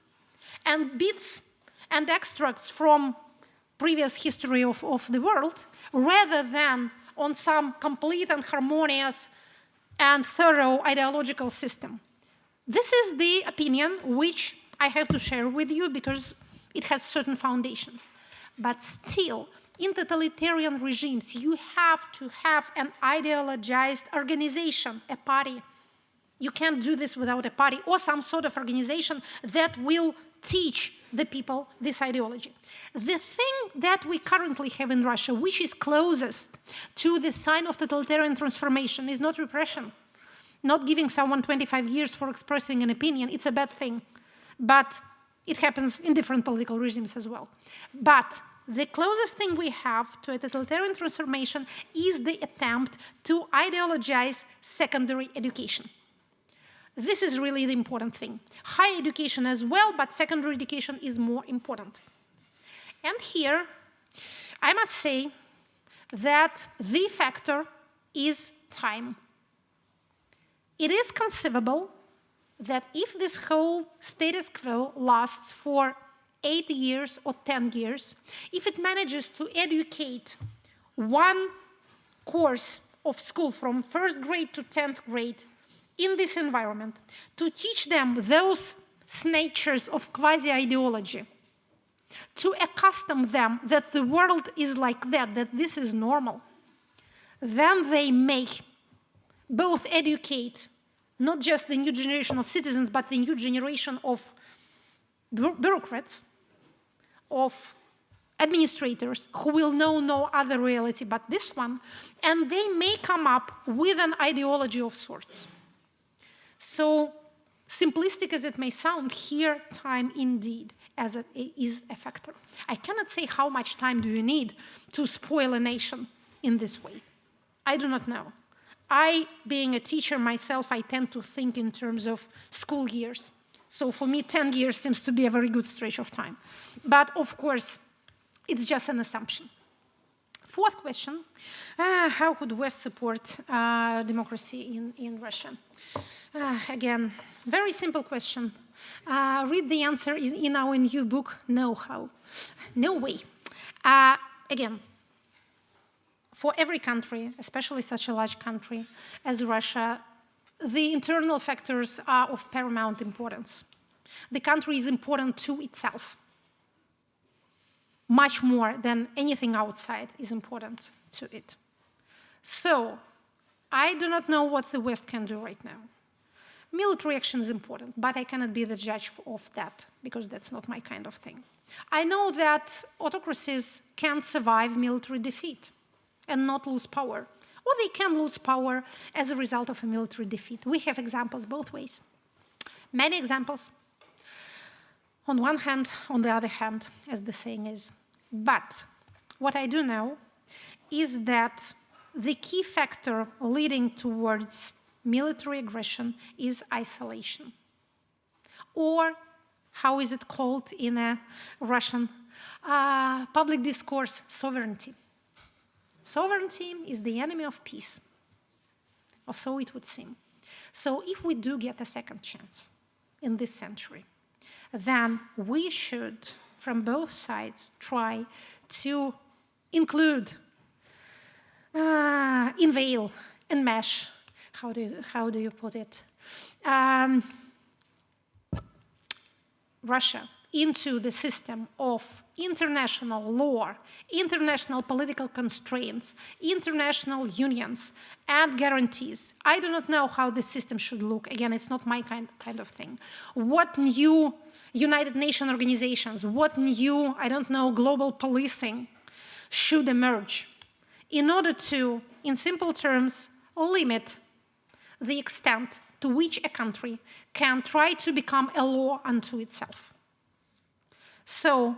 and bits and extracts from previous history of the world, rather than on some complete and harmonious and thorough ideological system. This is the opinion which I have to share with you because it has certain foundations. But still, in totalitarian regimes, you have to have an ideologized organization, a party. You can't do this without a party or some sort of organization that will teach the people this ideology. The thing that we currently have in Russia, which is closest to the sign of totalitarian transformation, is not repression. Not giving someone 25 years for expressing an opinion, it's a bad thing. But it happens in different political regimes as well. But the closest thing we have to a totalitarian transformation is the attempt to ideologize secondary education. This is really the important thing. Higher education as well, but secondary education is more important. And here, I must say that the factor is time. It is conceivable that if this whole status quo lasts for 8 years or 10 years, if it manages to educate one course of school from 1st grade to 10th grade in this environment, to teach them those snatches of quasi-ideology, to accustom them that the world is like that this is normal, then they may both educate not just the new generation of citizens, but the new generation of bureaucrats, of administrators who will know no other reality but this one, and they may come up with an ideology of sorts. So, simplistic as it may sound, here time indeed is a factor. I cannot say how much time do you need to spoil a nation in this way. I do not know. Being a teacher myself, I tend to think in terms of school years. So for me, 10 years seems to be a very good stretch of time. But of course, it's just an assumption. Fourth question, how could West support democracy in Russia? Again, very simple question. Read the answer in our new book, No How. No way. Again, for every country, especially such a large country as Russia, the internal factors are of paramount importance. The country is important to itself, much more than anything outside is important to it. So, I do not know what the West can do right now. Military action is important, but I cannot be the judge of that, because that's not my kind of thing. I know that autocracies can survive military defeat and not lose power, or they can lose power as a result of a military defeat. We have examples both ways. Many examples. On one hand, on the other hand, as the saying is. But what I do know is that the key factor leading towards military aggression is isolation. Or, how is it called in a Russian public discourse, sovereignty. Sovereignty is the enemy of peace, or so it would seem. So if we do get a second chance in this century, then we should, from both sides, try to include, unveil, enmesh, how do you put it, Russia into the system of international law, international political constraints, international unions, and guarantees. I do not know how the system should look. Again, it's not my kind of thing. What new United Nations organizations, what new, I don't know, global policing should emerge in order to, in simple terms, limit the extent to which a country can try to become a law unto itself. So,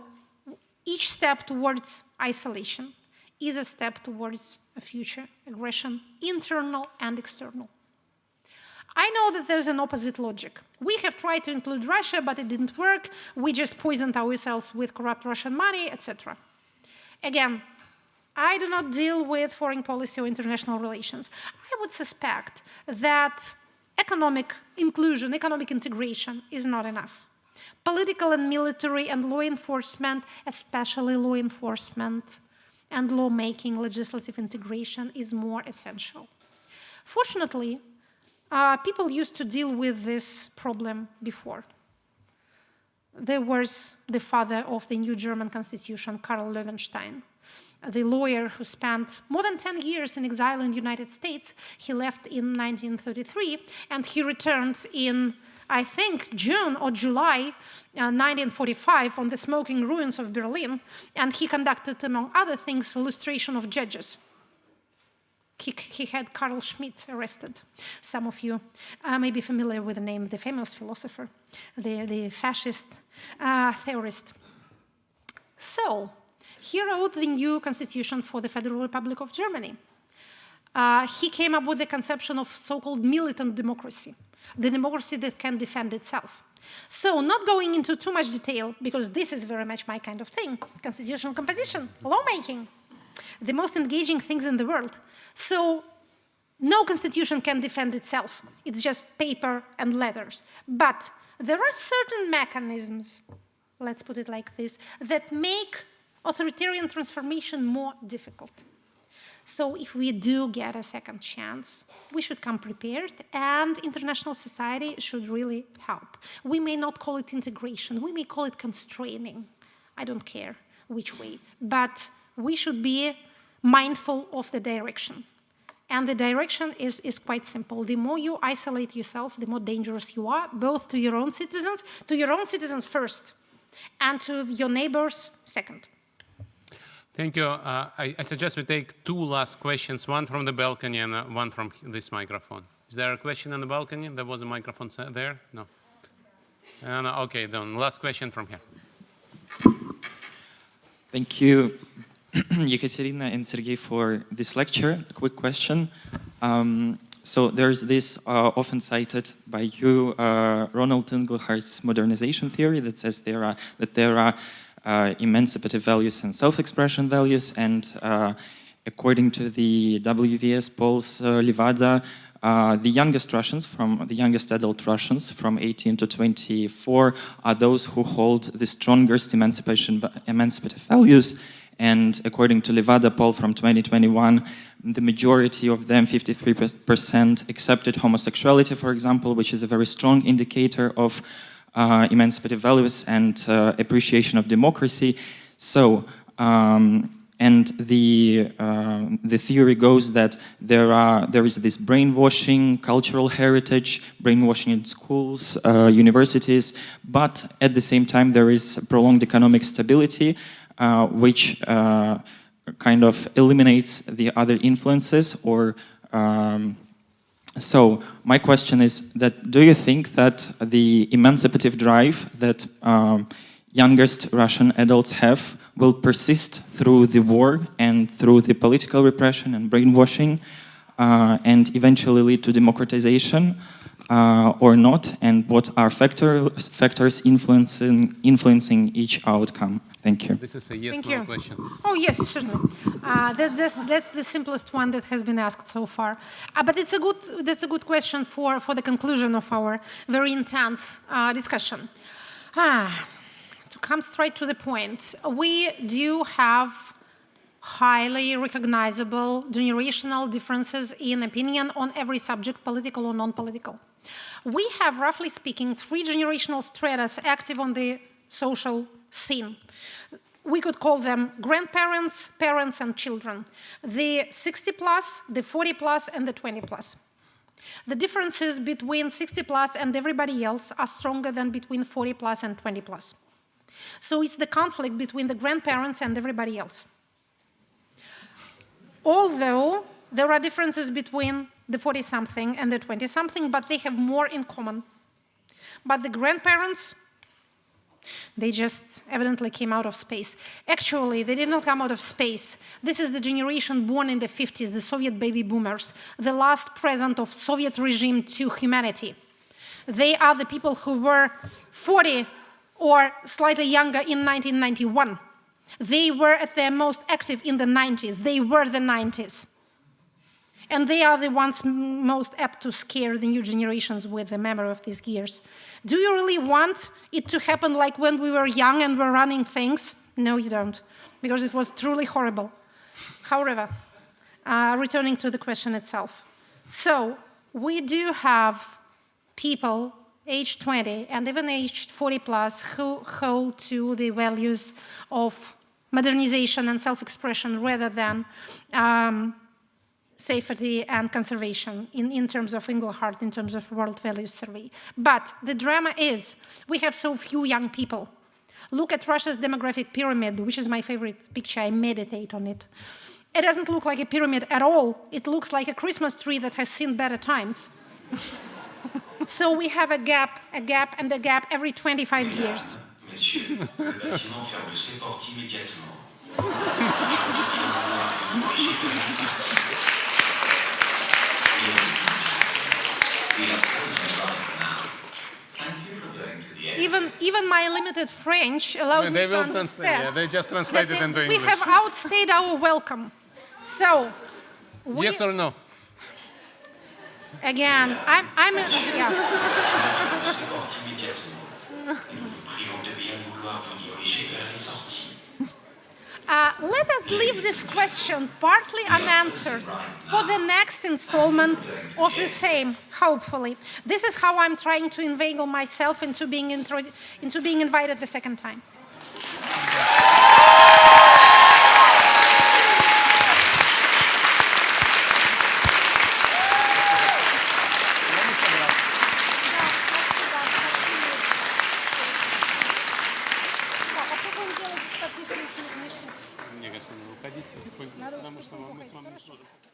each step towards isolation is a step towards a future aggression, internal and external. I know that there's an opposite logic. We have tried to include Russia, but it didn't work. We just poisoned ourselves with corrupt Russian money, etc. Again, I do not deal with foreign policy or international relations. I would suspect that economic inclusion, economic integration is not enough. Political and military and law enforcement, especially law enforcement and lawmaking, legislative integration is more essential. Fortunately, people used to deal with this problem before. There was the father of the new German constitution, Karl Löwenstein, the lawyer who spent more than 10 years in exile in the United States. He left in 1933, and he returned in, I think, June or July 1945 on the smoking ruins of Berlin, and he conducted, among other things, illustration of judges. He had Carl Schmitt arrested. Some of you may be familiar with the name, the famous philosopher, the fascist theorist. So, he wrote the new constitution for the Federal Republic of Germany. He came up with the conception of so-called militant democracy, the democracy that can defend itself. So, not going into too much detail, because this is very much my kind of thing, constitutional composition, lawmaking, the most engaging things in the world. So, no constitution can defend itself. It's just paper and letters. But there are certain mechanisms, let's put it like this, that make authoritarian transformation more difficult. So if we do get a second chance, we should come prepared, and international society should really help. We may not call it integration, we may call it constraining. I don't care which way, but we should be mindful of the direction. And the direction is quite simple. The more you isolate yourself, the more dangerous you are, both to your own citizens first, and to your neighbors second. Thank you. I suggest we take two last questions, one from the balcony and one from this microphone. Is there a question on the balcony? There was a microphone there? No? No. Okay, then last question from here. Thank you, Ekaterina and Sergey, for this lecture. A quick question. So there's this often cited by you, Ronald Inglehart's modernization theory that says that there are emancipative values and self-expression values, and according to the WVS polls, Levada, the youngest adult Russians from 18 to 24 are those who hold the strongest emancipative values. And according to Levada poll from 2021, the majority of them, 53%, accepted homosexuality, for example, which is a very strong indicator of emancipative values and appreciation of democracy. So, and the theory goes that there is this brainwashing, cultural heritage, brainwashing in schools, universities, but at the same time there is prolonged economic stability, which kind of eliminates the other influences. Or so my question is that, do you think that the emancipative drive that youngest Russian adults have will persist through the war and through the political repression and brainwashing, and eventually lead to democratization, or not? And what are factors influencing each outcome? Thank you. This is a yes/no question. Oh, yes, certainly. That's the simplest one that has been asked so far. But that's a good question for the conclusion of our very intense discussion. To come straight to the point, we do have highly recognizable generational differences in opinion on every subject, political or non-political. We have, roughly speaking, 3 generational stratas active on the social scene. We could call them grandparents, parents, and children. The 60 plus, the 40 plus, and the 20 plus. The differences between 60 plus and everybody else are stronger than between 40 plus and 20 plus. So it's the conflict between the grandparents and everybody else. Although there are differences between the 40-something and the 20-something, but they have more in common. But the grandparents, they just evidently came out of space. Actually, they did not come out of space. This is the generation born in the 50s, the Soviet baby boomers, the last present of Soviet regime to humanity. They are the people who were 40 or slightly younger in 1991. They were at their most active in the 90s. They were the 90s. And they are the ones most apt to scare the new generations with the memory of these years. Do you really want it to happen like when we were young and were running things? No, you don't, because it was truly horrible. However, returning to the question itself. So, we do have people aged 20 and even aged 40 plus who hold to the values of modernization and self-expression rather than safety and conservation in terms of Inglehart, in terms of World Values Survey. But the drama is we have so few young people. Look at Russia's demographic pyramid, which is my favorite picture. I meditate on it. it doesn't look like a pyramid at all. It looks like a Christmas tree that has seen better times. So we have a gap, and a gap every 25 years. Messieurs, le bâtiment ferme ses portes immédiatement. Even my limited French allows me to understand. Yeah, they just translated into English. We have outstayed our welcome. So, yes or no? Again, I'm yeah. Let us leave this question partly unanswered for the next installment of the same, hopefully. This is how I'm trying to inveigle myself into being invited the second time. Мне кажется, надо уходить, потому что мы с вами не сможем.